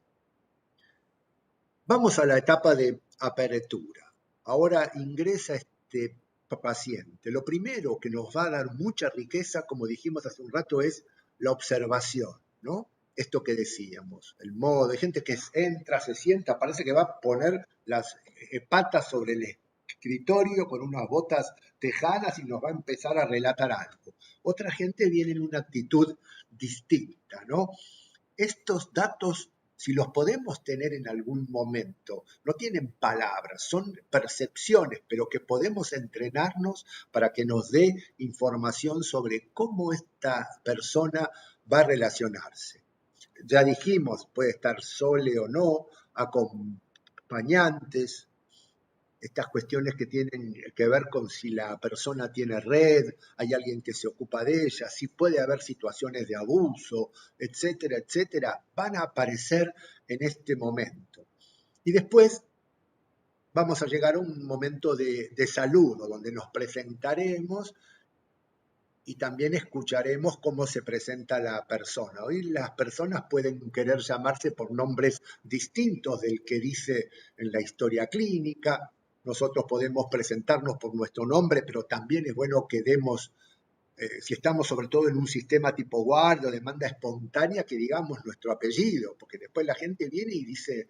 Vamos a la etapa de apertura. Ahora ingresa este paciente. Lo primero que nos va a dar mucha riqueza, como dijimos hace un rato, es la observación, ¿no? Esto que decíamos, el modo de gente que entra, se sienta, parece que va a poner las patas sobre el escritorio con unas botas tejanas y nos va a empezar a relatar algo. Otra gente viene en una actitud distinta, ¿no? Estos datos, si los podemos tener en algún momento, no tienen palabras, son percepciones, pero que podemos entrenarnos para que nos dé información sobre cómo esta persona va a relacionarse. Ya dijimos, puede estar sole o no, acompañantes, estas cuestiones que tienen que ver con si la persona tiene red, hay alguien que se ocupa de ella, si puede haber situaciones de abuso, etcétera, etcétera, van a aparecer en este momento. Y después vamos a llegar a un momento de saludo, donde nos presentaremos y también escucharemos cómo se presenta la persona. Hoy las personas pueden querer llamarse por nombres distintos del que dice en la historia clínica. Nosotros podemos presentarnos por nuestro nombre, pero también es bueno que demos, si estamos sobre todo en un sistema tipo guardia o demanda espontánea, que digamos nuestro apellido, porque después la gente viene y dice,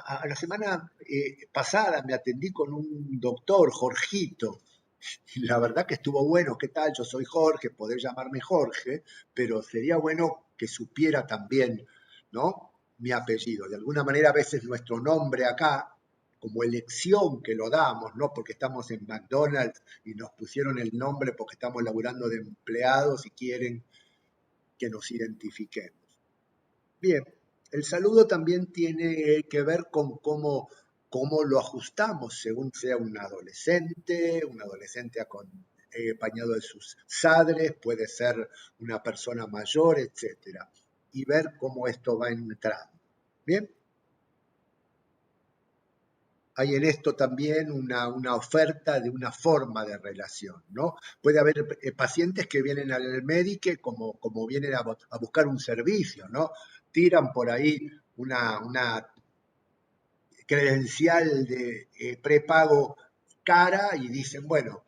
a la semana pasada me atendí con un doctor, Jorgito, y la verdad que estuvo bueno. ¿Qué tal? Yo soy Jorge, podés llamarme Jorge, pero sería bueno que supiera también, ¿no?, mi apellido. De alguna manera, a veces nuestro nombre acá, como elección que lo damos, ¿no?, porque estamos en McDonald's y nos pusieron el nombre porque estamos laburando de empleados y quieren que nos identifiquemos. Bien, el saludo también tiene que ver con cómo lo ajustamos según sea un adolescente acompañado de sus padres, puede ser una persona mayor, etc. Y ver cómo esto va entrando. Bien. Hay en esto también una oferta de una forma de relación, ¿no? Puede haber pacientes que vienen al médico como vienen a buscar un servicio, ¿no? Tiran por ahí una credencial de prepago cara y dicen, bueno,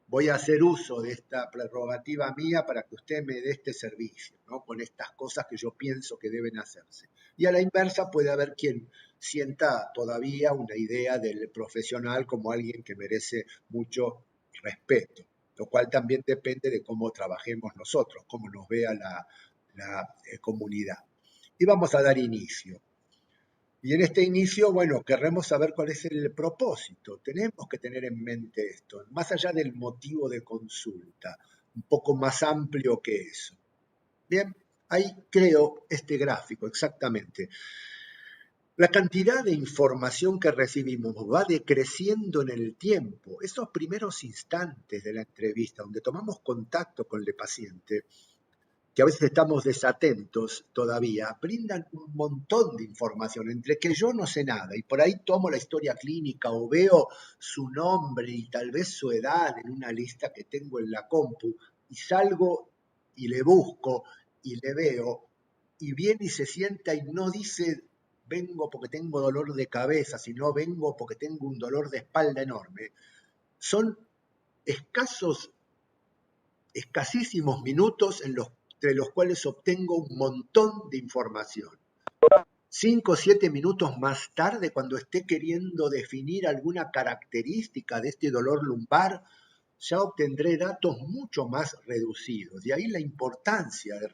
voy a hacer uso de esta prerrogativa mía para que usted me dé este servicio, ¿no?, con estas cosas que yo pienso que deben hacerse. Y a la inversa puede haber quien sienta todavía una idea del profesional como alguien que merece mucho respeto, lo cual también depende de cómo trabajemos nosotros, cómo nos vea la comunidad. Y vamos a dar inicio. Y en este inicio, bueno, querremos saber cuál es el propósito. Tenemos que tener en mente esto, más allá del motivo de consulta, un poco más amplio que eso. Bien, ahí creo este gráfico, exactamente. La cantidad de información que recibimos va decreciendo en el tiempo. Esos primeros instantes de la entrevista, donde tomamos contacto con el paciente, que a veces estamos desatentos todavía, brindan un montón de información, entre que yo no sé nada y por ahí tomo la historia clínica o veo su nombre y tal vez su edad en una lista que tengo en la compu y salgo y le busco y le veo y viene y se sienta y no dice vengo porque tengo dolor de cabeza, sino vengo porque tengo un dolor de espalda enorme. Son escasísimos minutos entre los cuales obtengo un montón de información. 5 o 7 minutos más tarde, cuando esté queriendo definir alguna característica de este dolor lumbar, ya obtendré datos mucho más reducidos. De ahí la importancia de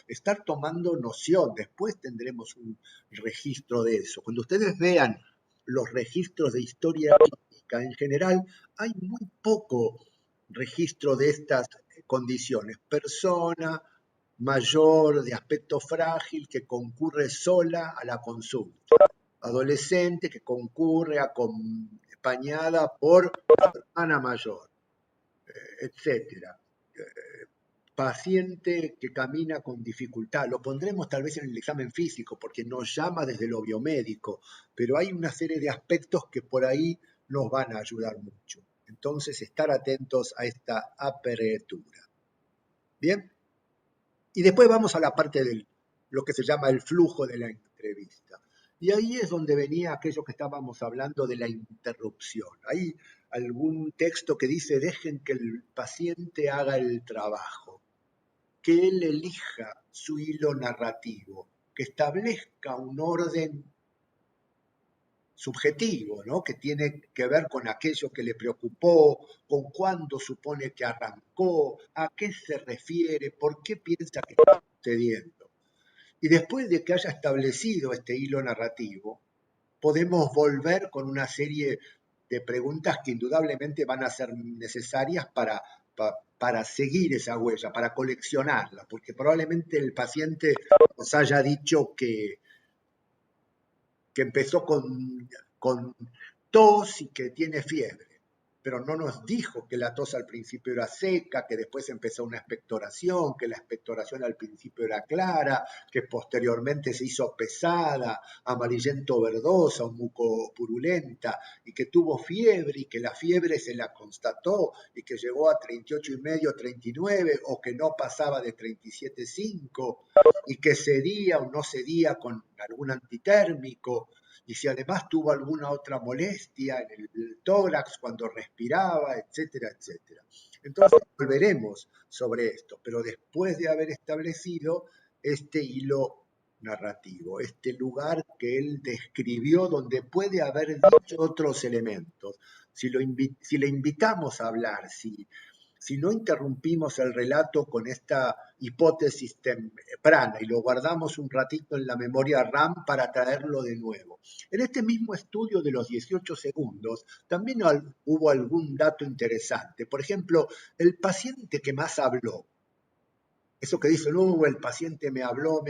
estar tomando noción. Después tendremos un registro de eso. Cuando ustedes vean los registros de historia clínica en general, hay muy poco registro de estas condiciones. Persona mayor, de aspecto frágil, que concurre sola a la consulta. Adolescente que concurre acompañada por la hermana mayor, etc. Paciente que camina con dificultad. Lo pondremos tal vez en el examen físico porque nos llama desde lo biomédico, pero hay una serie de aspectos que por ahí nos van a ayudar mucho. Entonces, estar atentos a esta apertura. ¿Bien? Y después vamos a la parte de lo que se llama el flujo de la entrevista. Y ahí es donde venía aquello que estábamos hablando de la interrupción. Hay algún texto que dice, dejen que el paciente haga el trabajo, que él elija su hilo narrativo, que establezca un orden subjetivo, ¿no?, que tiene que ver con aquello que le preocupó, con cuándo supone que arrancó, a qué se refiere, por qué piensa que está sucediendo. Y después de que haya establecido este hilo narrativo, podemos volver con una serie de preguntas que indudablemente van a ser necesarias para seguir esa huella, para coleccionarla, porque probablemente el paciente nos haya dicho que empezó con tos y que tiene fiebre, pero no nos dijo que la tos al principio era seca, que después empezó una expectoración, que la expectoración al principio era clara, que posteriormente se hizo pesada, amarillento verdosa o mucopurulenta, y que tuvo fiebre y que la fiebre se la constató y que llegó a 38,5, 39, o que no pasaba de 37,5, y que cedía o no cedía con algún antitérmico, y si además tuvo alguna otra molestia en el tórax cuando respiraba, etcétera, etcétera. Entonces volveremos sobre esto, pero después de haber establecido este hilo narrativo, este lugar que él describió donde puede haber dicho otros elementos. Si le invitamos a hablar, si no interrumpimos el relato con esta hipótesis temprana y lo guardamos un ratito en la memoria RAM para traerlo de nuevo. En este mismo estudio de los 18 segundos también hubo algún dato interesante. Por ejemplo, el paciente que más habló, eso que dicen, el paciente me habló.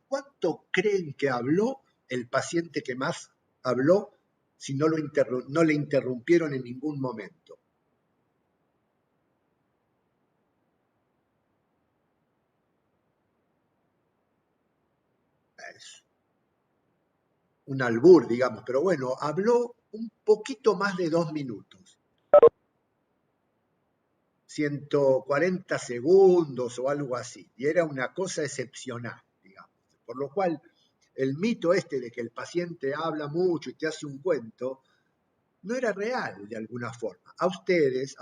¿Cuánto creen que habló el paciente que más habló si no le interrumpieron en ningún momento? Es un albur, digamos, pero bueno, habló un poquito más de 2 minutos. 140 segundos o algo así, y era una cosa excepcional, digamos. Por lo cual, el mito este de que el paciente habla mucho y te hace un cuento, no era real de alguna forma. A ustedes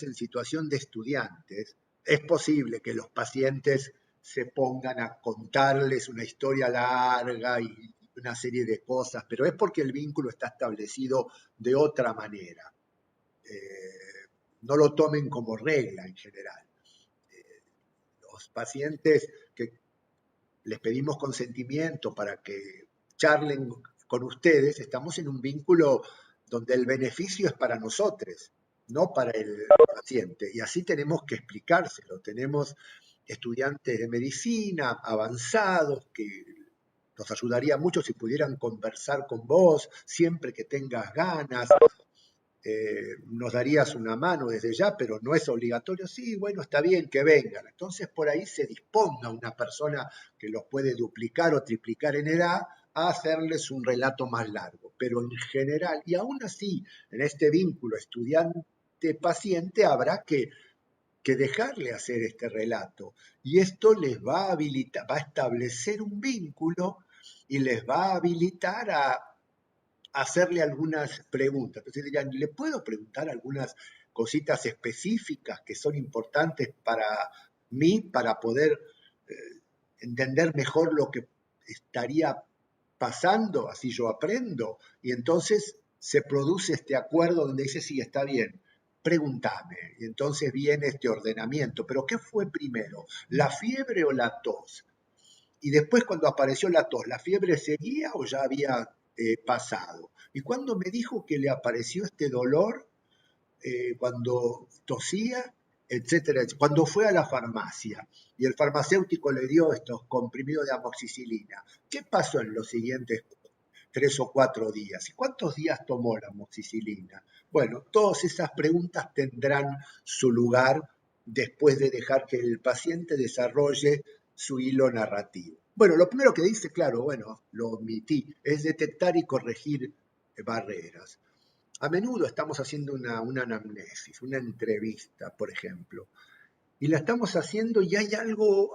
en situación de estudiantes, es posible que los pacientes se pongan a contarles una historia larga y una serie de cosas, pero es porque el vínculo está establecido de otra manera. No lo tomen como regla en general. Los pacientes que les pedimos consentimiento para que charlen con ustedes, estamos en un vínculo donde el beneficio es para nosotros, no para el paciente. Y así tenemos que explicárselo. Tenemos estudiantes de medicina avanzados que nos ayudaría mucho si pudieran conversar con vos siempre que tengas ganas. Nos darías una mano desde ya, pero no es obligatorio. Sí, bueno, está bien que vengan. Entonces por ahí se disponga una persona que los puede duplicar o triplicar en edad a hacerles un relato más largo. Pero en general, y aún así, en este vínculo estudiante-paciente habrá que dejarle hacer este relato. Y esto les va a establecer un vínculo y les va a habilitar a hacerle algunas preguntas. Entonces dirían, ¿le puedo preguntar algunas cositas específicas que son importantes para mí, para poder entender mejor lo que estaría pasando? Así yo aprendo. Y entonces se produce este acuerdo donde dice, sí, está bien, pregúntame. Y entonces viene este ordenamiento. ¿Pero qué fue primero? ¿La fiebre o la tos? Y después cuando apareció la tos, ¿la fiebre seguía o ya había pasado? Y cuando me dijo que le apareció este dolor, cuando tosía, etcétera, cuando fue a la farmacia y el farmacéutico le dio estos comprimidos de amoxicilina, ¿qué pasó en los siguientes 3 o 4 días? ¿Y cuántos días tomó la amoxicilina? Bueno, todas esas preguntas tendrán su lugar después de dejar que el paciente desarrolle su hilo narrativo. Bueno, lo primero que dice, claro, bueno, lo omití, es detectar y corregir barreras. A menudo estamos haciendo una anamnesis, una entrevista, por ejemplo, y la estamos haciendo y hay algo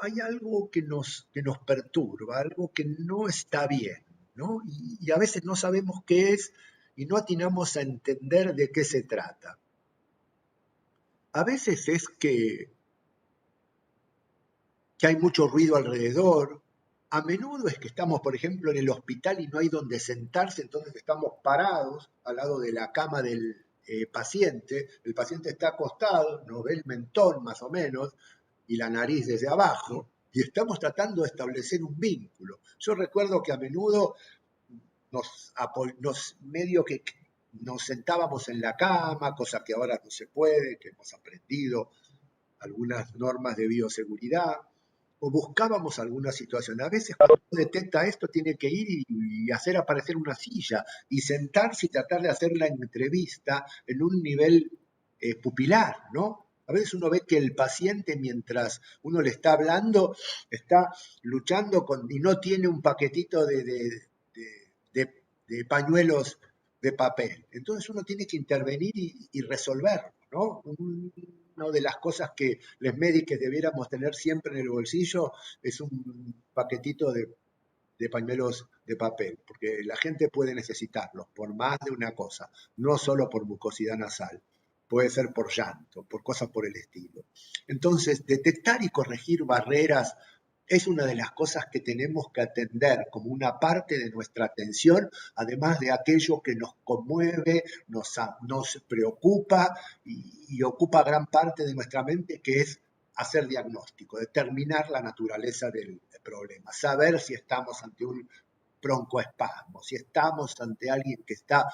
que nos perturba, algo que no está bien, ¿no? Y a veces no sabemos qué es y no atinamos a entender de qué se trata. A veces es que hay mucho ruido alrededor. A menudo es que estamos, por ejemplo, en el hospital y no hay donde sentarse, entonces estamos parados al lado de la cama del paciente. El paciente está acostado, nos ve el mentón más o menos y la nariz desde abajo y estamos tratando de establecer un vínculo. Yo recuerdo que a menudo medio que nos sentábamos en la cama, cosa que ahora no se puede, que hemos aprendido algunas normas de bioseguridad, o buscábamos alguna situación. A veces cuando uno detecta esto tiene que ir y hacer aparecer una silla y sentarse y tratar de hacer la entrevista en un nivel pupilar, ¿no? A veces uno ve que el paciente, mientras uno le está hablando, está luchando y no tiene un paquetito de pañuelos de papel. Entonces uno tiene que intervenir y resolverlo, ¿no? Una de las cosas que los médicos debiéramos tener siempre en el bolsillo es un paquetito de pañuelos de papel, porque la gente puede necesitarlos por más de una cosa, no solo por mucosidad nasal, puede ser por llanto, por cosas por el estilo. Entonces, detectar y corregir barreras es una de las cosas que tenemos que atender como una parte de nuestra atención, además de aquello que nos conmueve, nos preocupa y ocupa gran parte de nuestra mente, que es hacer diagnóstico, determinar la naturaleza del problema, saber si estamos ante un broncoespasmo, si estamos ante alguien que está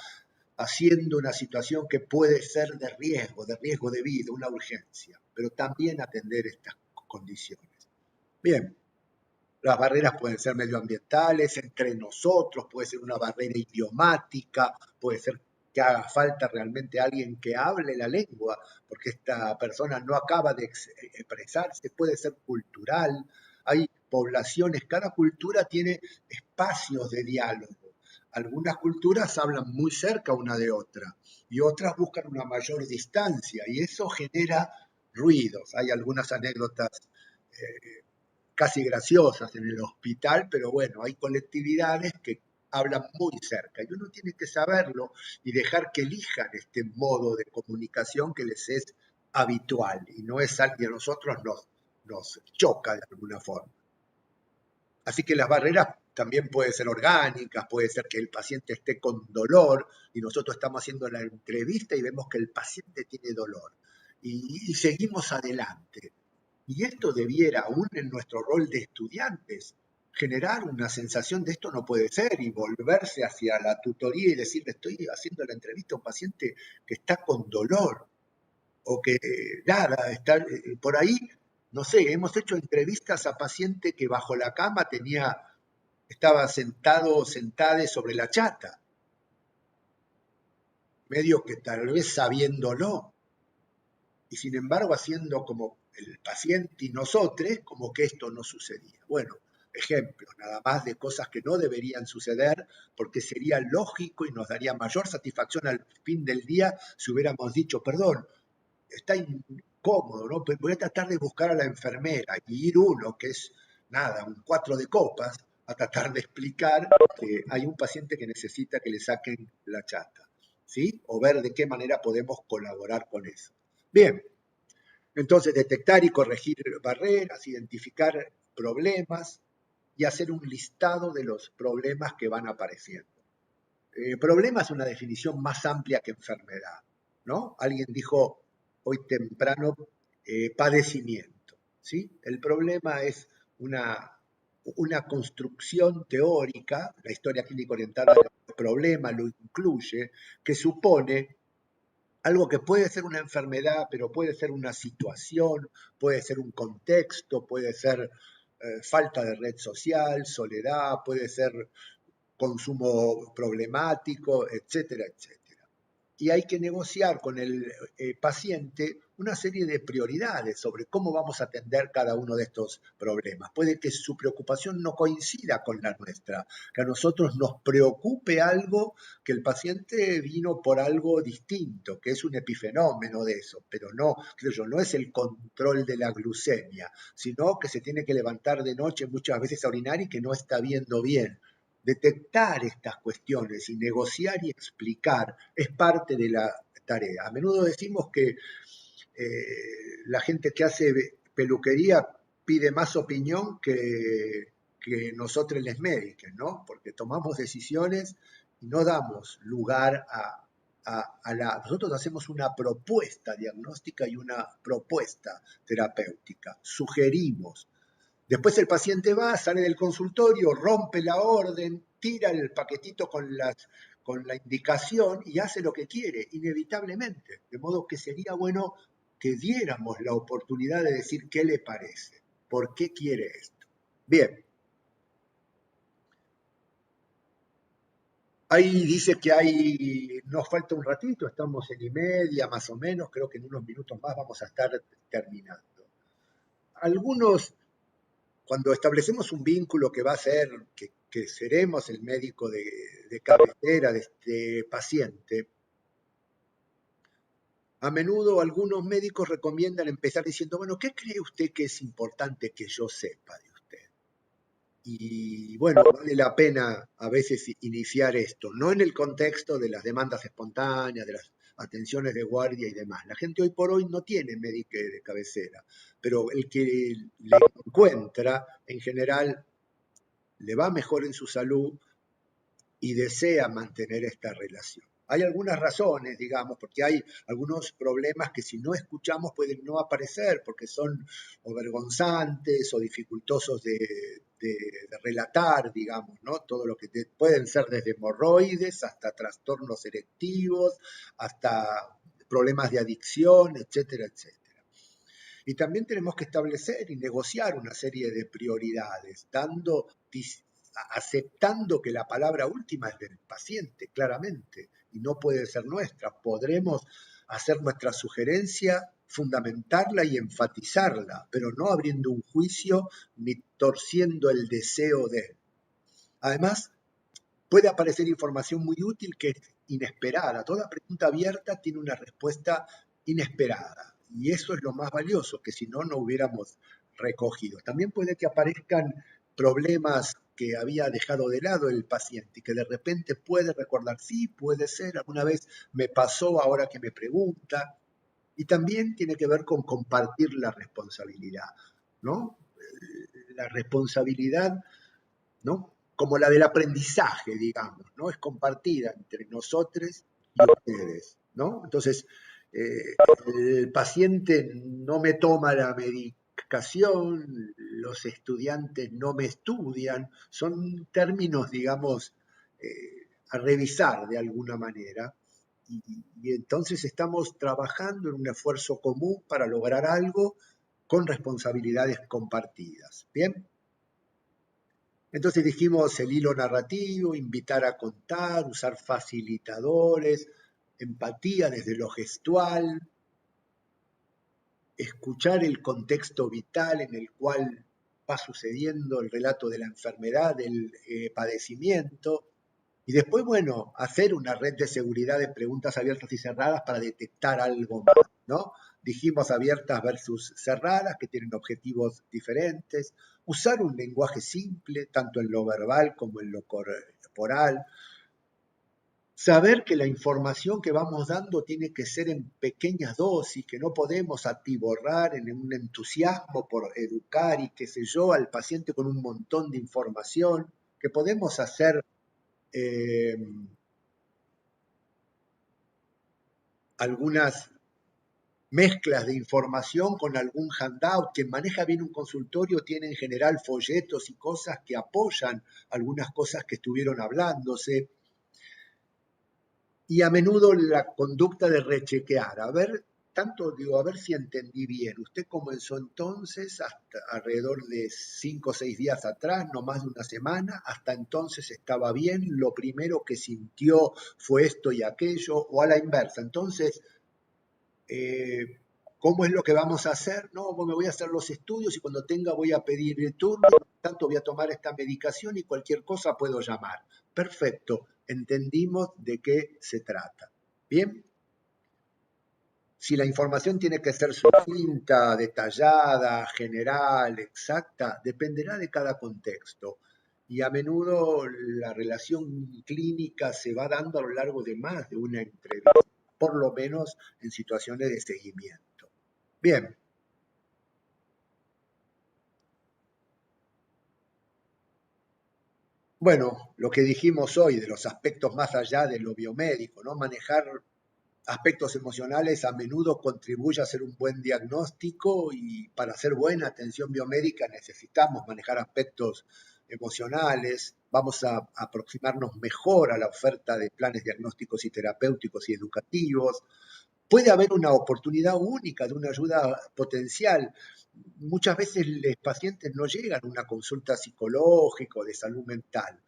haciendo una situación que puede ser de riesgo de vida, una urgencia, pero también atender estas condiciones. Bien, las barreras pueden ser medioambientales, entre nosotros, puede ser una barrera idiomática, puede ser que haga falta realmente alguien que hable la lengua, porque esta persona no acaba de expresarse, puede ser cultural, hay poblaciones, cada cultura tiene espacios de diálogo. Algunas culturas hablan muy cerca una de otra y otras buscan una mayor distancia y eso genera ruidos. Hay algunas anécdotas casi graciosas en el hospital, pero bueno, hay colectividades que hablan muy cerca y uno tiene que saberlo y dejar que elijan este modo de comunicación que les es habitual y no es algo que a nosotros nos choca de alguna forma. Así que las barreras también pueden ser orgánicas, puede ser que el paciente esté con dolor y nosotros estamos haciendo la entrevista y vemos que el paciente tiene dolor y seguimos adelante. Y esto debiera, aún en nuestro rol de estudiantes, generar una sensación de esto no puede ser y volverse hacia la tutoría y decirle estoy haciendo la entrevista a un paciente que está con dolor o que nada, está por ahí, no sé, hemos hecho entrevistas a pacientes que bajo la cama estaba sentado o sentada sobre la chata, medio que tal vez sabiéndolo, y sin embargo haciendo como el paciente y nosotros, como que esto no sucedía. Bueno, ejemplos nada más de cosas que no deberían suceder, porque sería lógico y nos daría mayor satisfacción al fin del día si hubiéramos dicho, perdón, está incómodo, ¿no? Voy a tratar de buscar a la enfermera y ir uno, que es nada, un 4 de copas, a tratar de explicar que hay un paciente que necesita que le saquen la chata, ¿sí? O ver de qué manera podemos colaborar con eso. Bien, entonces detectar y corregir barreras, identificar problemas y hacer un listado de los problemas que van apareciendo. Problema es una definición más amplia que enfermedad, ¿no? Alguien dijo hoy temprano padecimiento, ¿sí? El problema es una construcción teórica, la historia clínica orientada al problema lo incluye, que supone algo que puede ser una enfermedad, pero puede ser una situación, puede ser un contexto, puede ser falta de red social, soledad, puede ser consumo problemático, etcétera, etcétera. Y hay que negociar con el paciente una serie de prioridades sobre cómo vamos a atender cada uno de estos problemas. Puede que su preocupación no coincida con la nuestra, que a nosotros nos preocupe algo, que el paciente vino por algo distinto, que es un epifenómeno de eso, pero no, creo yo, no es el control de la glucemia, sino que se tiene que levantar de noche muchas veces a orinar y que no está viendo bien. Detectar estas cuestiones y negociar y explicar es parte de la tarea. A menudo decimos que la gente que hace peluquería pide más opinión que nosotros les médicos, ¿no? Porque tomamos decisiones y no damos lugar nosotros hacemos una propuesta diagnóstica y una propuesta terapéutica, sugerimos. Después el paciente va, sale del consultorio, rompe la orden, tira el paquetito con la indicación y hace lo que quiere, inevitablemente. De modo que sería bueno que diéramos la oportunidad de decir qué le parece, por qué quiere esto. Bien. Ahí dice que nos falta un ratito, estamos en y media más o menos, creo que en unos minutos más vamos a estar terminando. Algunos, cuando establecemos un vínculo que va a ser, que seremos el médico de cabecera de este paciente, a menudo algunos médicos recomiendan empezar diciendo, bueno, ¿qué cree usted que es importante que yo sepa de usted? Y bueno, vale la pena a veces iniciar esto, no en el contexto de las demandas espontáneas, de las atenciones de guardia y demás. La gente hoy por hoy no tiene médico de cabecera, pero el que le encuentra, en general, le va mejor en su salud y desea mantener esta relación. Hay algunas razones, digamos, porque hay algunos problemas que si no escuchamos pueden no aparecer porque son o vergonzantes o dificultosos de relatar, digamos, ¿no? Todo lo que pueden ser desde hemorroides hasta trastornos selectivos, hasta problemas de adicción, etcétera, etcétera. Y también tenemos que establecer y negociar una serie de prioridades, aceptando que la palabra última es del paciente, claramente, y no puede ser nuestra. Podremos hacer nuestra sugerencia, fundamentarla y enfatizarla, pero no abriendo un juicio ni torciendo el deseo de él. Además, puede aparecer información muy útil que es inesperada. Toda pregunta abierta tiene una respuesta inesperada, y eso es lo más valioso, que si no, no hubiéramos recogido. También puede que aparezcan problemas que había dejado de lado el paciente y que de repente puede recordar, sí, puede ser, alguna vez me pasó ahora que me pregunta, y también tiene que ver con compartir la responsabilidad, ¿no? La responsabilidad, ¿no? Como la del aprendizaje, digamos, ¿no? Es compartida entre nosotros y ustedes, ¿no? Entonces, el paciente no me toma la medicación, los estudiantes no me estudian, son términos, digamos, a revisar de alguna manera, y entonces estamos trabajando en un esfuerzo común para lograr algo con responsabilidades compartidas, ¿bien? Entonces dijimos el hilo narrativo, invitar a contar, usar facilitadores, empatía desde lo gestual, escuchar el contexto vital en el cual va sucediendo el relato de la enfermedad, del padecimiento, y después, bueno, hacer una red de seguridad de preguntas abiertas y cerradas para detectar algo más, ¿no? Dijimos abiertas versus cerradas, que tienen objetivos diferentes, usar un lenguaje simple, tanto en lo verbal como en lo corporal, saber que la información que vamos dando tiene que ser en pequeñas dosis, que no podemos atiborrar en un entusiasmo por educar y qué sé yo al paciente con un montón de información, que podemos hacer algunas mezclas de información con algún handout. Quien maneja bien un consultorio tiene en general folletos y cosas que apoyan algunas cosas que estuvieron hablándose. Y a menudo la conducta de rechequear, a ver si entendí bien. Usted comenzó entonces hasta alrededor de 5 o 6 días atrás, no más de una semana, hasta entonces estaba bien, lo primero que sintió fue esto y aquello, o a la inversa. Entonces, ¿cómo es lo que vamos a hacer? No, me voy a hacer los estudios y cuando tenga voy a pedir el turno, tanto voy a tomar esta medicación y cualquier cosa puedo llamar. Perfecto, entendimos de qué se trata. ¿Bien? Si la información tiene que ser sucinta, detallada, general, exacta, dependerá de cada contexto. Y a menudo la relación clínica se va dando a lo largo de más de una entrevista, por lo menos en situaciones de seguimiento. Bien. Bueno, lo que dijimos hoy de los aspectos más allá de lo biomédico, ¿no? Manejar aspectos emocionales a menudo contribuye a hacer un buen diagnóstico, y para hacer buena atención biomédica necesitamos manejar aspectos emocionales. Vamos a aproximarnos mejor a la oferta de planes diagnósticos y terapéuticos y educativos. Puede haber una oportunidad única de una ayuda potencial. Muchas veces los pacientes no llegan a una consulta psicológica o de salud mental,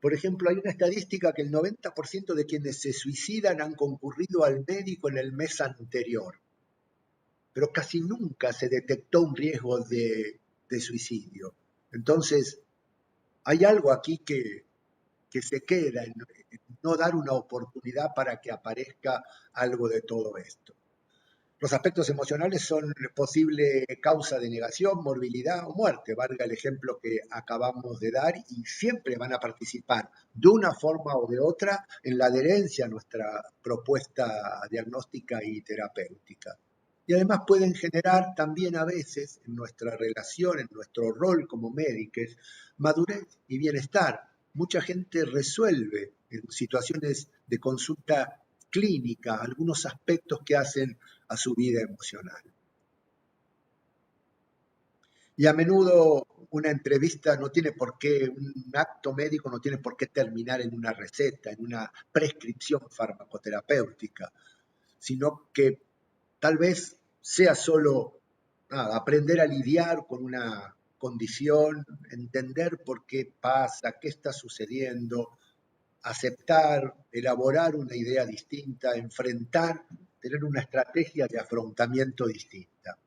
Por ejemplo, hay una estadística que el 90% de quienes se suicidan han concurrido al médico en el mes anterior, pero casi nunca se detectó un riesgo de suicidio. Entonces, hay algo aquí que se queda en no dar una oportunidad para que aparezca algo de todo esto. Los aspectos emocionales son posible causa de negación, morbilidad o muerte, valga el ejemplo que acabamos de dar, y siempre van a participar de una forma o de otra en la adherencia a nuestra propuesta diagnóstica y terapéutica. Y además pueden generar también a veces en nuestra relación, en nuestro rol como médicos, madurez y bienestar. Mucha gente resuelve en situaciones de consulta clínica algunos aspectos que hacen a su vida emocional. Y a menudo una entrevista no tiene por qué, un acto médico no tiene por qué terminar en una receta, en una prescripción farmacoterapéutica, sino que tal vez sea solo aprender a lidiar con una condición, entender por qué pasa, qué está sucediendo, aceptar, elaborar una idea distinta, enfrentar, tener una estrategia de afrontamiento distinta.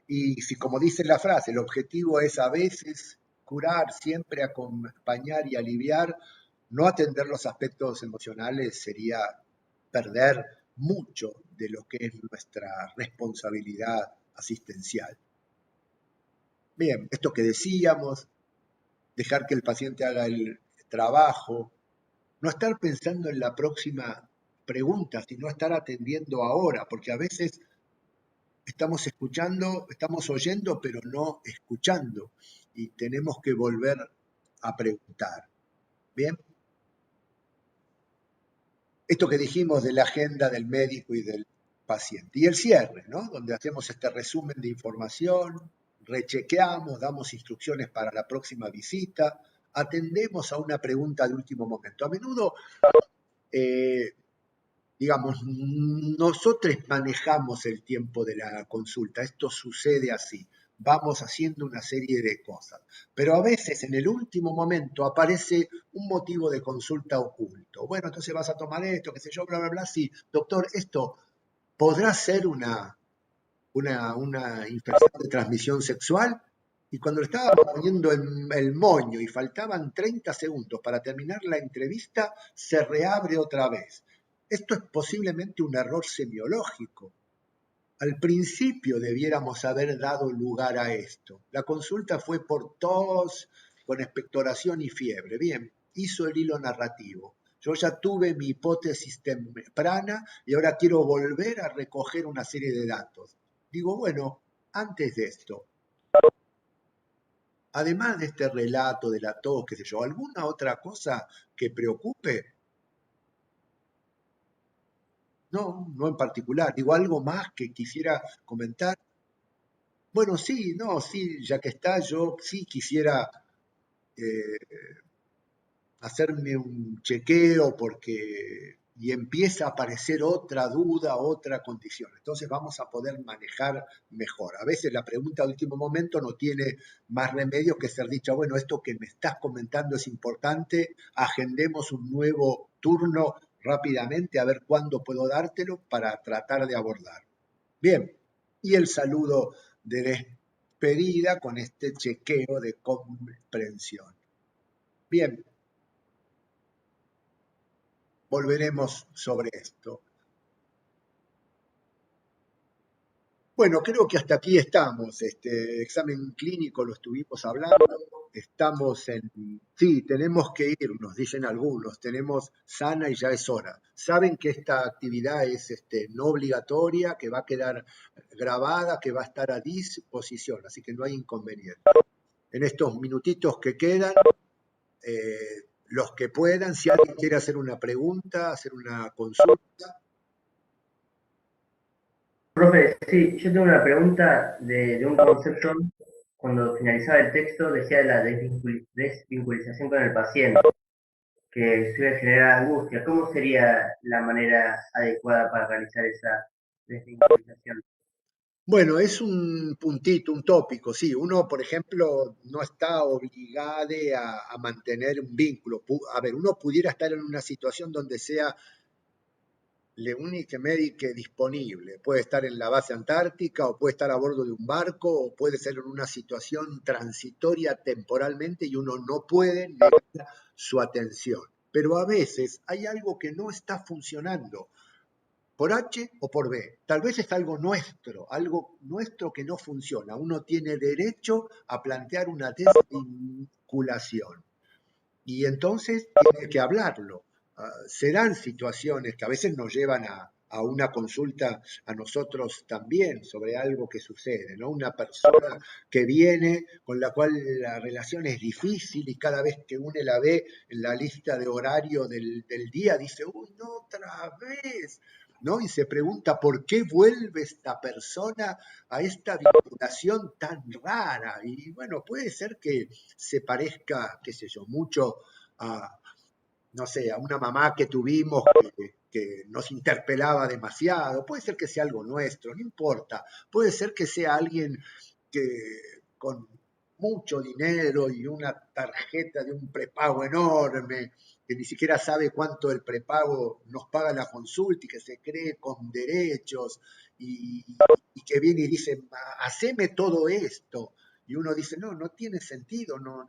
Y si, como dice la frase, el objetivo es a veces curar, siempre acompañar y aliviar, no atender los aspectos emocionales sería perder mucho de lo que es nuestra responsabilidad asistencial. Bien, esto que decíamos, dejar que el paciente haga el trabajo, no estar pensando en la próxima pregunta, sino estar atendiendo ahora, porque a veces estamos escuchando, estamos oyendo, pero no escuchando, y tenemos que volver a preguntar. Bien. Esto que dijimos de la agenda del médico y del paciente. Y el cierre, ¿no? Donde hacemos este resumen de información, rechequeamos, damos instrucciones para la próxima visita, atendemos a una pregunta de último momento. A menudo, digamos, nosotros manejamos el tiempo de la consulta, esto sucede así. Vamos haciendo una serie de cosas. Pero a veces en el último momento aparece un motivo de consulta oculto. Bueno, entonces vas a tomar esto, qué sé yo, bla, bla, bla. Sí, doctor, esto podrá ser una infección de transmisión sexual. Y cuando le estaba poniendo el moño y faltaban 30 segundos para terminar la entrevista, se reabre otra vez. Esto es posiblemente un error semiológico. Al principio debiéramos haber dado lugar a esto. La consulta fue por tos, con expectoración y fiebre. Bien, hizo el hilo narrativo. Yo ya tuve mi hipótesis temprana y ahora quiero volver a recoger una serie de datos. Digo, bueno, antes de esto, además de este relato de la tos, qué sé yo, ¿alguna otra cosa que preocupe? No, no en particular. Digo, algo más que quisiera comentar. Bueno, sí, no, sí, ya que está, yo sí quisiera hacerme un chequeo porque y empieza a aparecer otra duda, otra condición. Entonces vamos a poder manejar mejor. A veces la pregunta de último momento no tiene más remedio que ser dicha, bueno, esto que me estás comentando es importante, agendemos un nuevo turno rápidamente a ver cuándo puedo dártelo para tratar de abordar. Bien, y el saludo de despedida con este chequeo de comprensión. Bien, volveremos sobre esto. Bueno, creo que hasta aquí estamos. Este examen clínico lo estuvimos hablando. Estamos en... Sí, tenemos que ir, nos dicen algunos. Tenemos sana y ya es hora. Saben que esta actividad es no obligatoria, que va a quedar grabada, que va a estar a disposición, así que no hay inconveniente. En estos minutitos que quedan, los que puedan, si alguien quiere hacer una pregunta, hacer una consulta. Profe, sí, yo tengo una pregunta de un concepto. Cuando finalizaba el texto decía de la desvinculización con el paciente, que suele generar angustia. ¿Cómo sería la manera adecuada para realizar esa desvinculización? Bueno, es un puntito, un tópico, sí. Uno, por ejemplo, no está obligado a mantener un vínculo. A ver, uno pudiera estar en una situación donde sea l'unique médico disponible. Puede estar en la base antártica o puede estar a bordo de un barco o puede ser en una situación transitoria temporalmente y uno no puede negar su atención. Pero a veces hay algo que no está funcionando por H o por B. Tal vez es algo nuestro que no funciona. Uno tiene derecho a plantear una desvinculación y entonces tiene que hablarlo. Se dan situaciones que a veces nos llevan a una consulta a nosotros también sobre algo que sucede, ¿no? Una persona que viene con la cual la relación es difícil y cada vez que uno la ve en la lista de horario del día dice, uy, no, otra vez, ¿no? Y se pregunta por qué vuelve esta persona a esta vinculación tan rara. Y bueno, puede ser que se parezca, qué sé yo, mucho a, no sé, a una mamá que tuvimos que nos interpelaba demasiado. Puede ser que sea algo nuestro, no importa. Puede ser que sea alguien que con mucho dinero y una tarjeta de un prepago enorme, que ni siquiera sabe cuánto el prepago nos paga la consulta y que se cree con derechos y que viene y dice, haceme todo esto. Y uno dice, no, no tiene sentido, no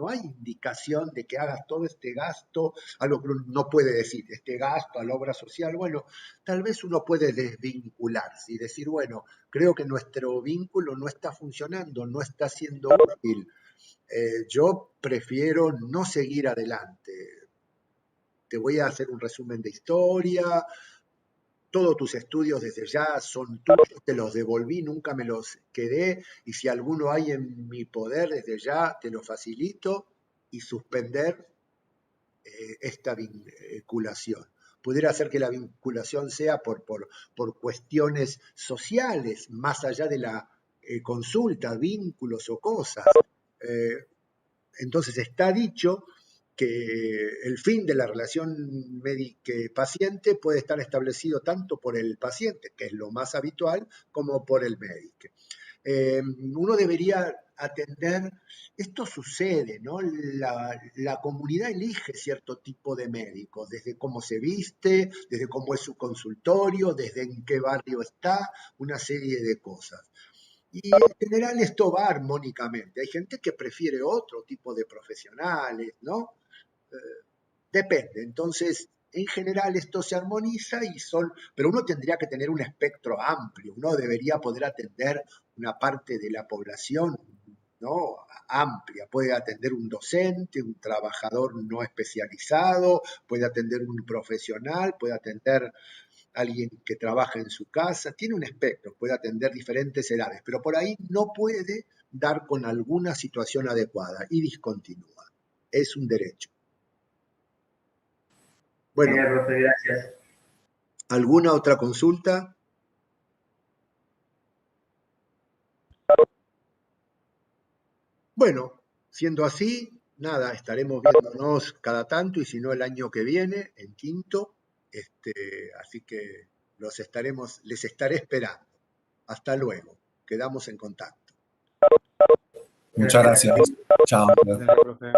hay indicación de que hagas todo este gasto, algo que uno no puede decir, este gasto a la obra social. Bueno, tal vez uno puede desvincularse y decir, bueno, creo que nuestro vínculo no está funcionando, no está siendo útil. Yo prefiero no seguir adelante. Te voy a hacer un resumen de historia. Todos tus estudios desde ya son tuyos, te los devolví, nunca me los quedé, y si alguno hay en mi poder, desde ya te lo facilito y suspender esta vinculación. Pudiera ser que la vinculación sea por cuestiones sociales, más allá de la consulta, vínculos o cosas. Entonces está dicho que el fin de la relación médico-paciente puede estar establecido tanto por el paciente, que es lo más habitual, como por el médico. Uno debería atender, esto sucede, ¿no? La comunidad elige cierto tipo de médicos, desde cómo se viste, desde cómo es su consultorio, desde en qué barrio está, una serie de cosas. Y en general esto va armónicamente. Hay gente que prefiere otro tipo de profesionales, ¿no? Depende. Entonces, en general esto se armoniza pero uno tendría que tener un espectro amplio, uno debería poder atender una parte de la población, ¿no? Amplia, puede atender un docente, un trabajador no especializado, puede atender un profesional, puede atender alguien que trabaja en su casa, tiene un espectro, puede atender diferentes edades, pero por ahí no puede dar con alguna situación adecuada y discontinúa. Es un derecho. Bueno, Genial, profe, gracias. ¿alguna otra consulta? Bueno, siendo así, nada, estaremos viéndonos cada tanto y si no el año que viene, en quinto. Así que les estaré esperando. Hasta luego. Quedamos en contacto. Muchas gracias. Chao. Gracias, profe.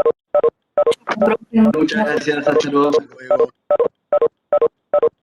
Profe, Muchas gracias, hasta luego. Hasta luego.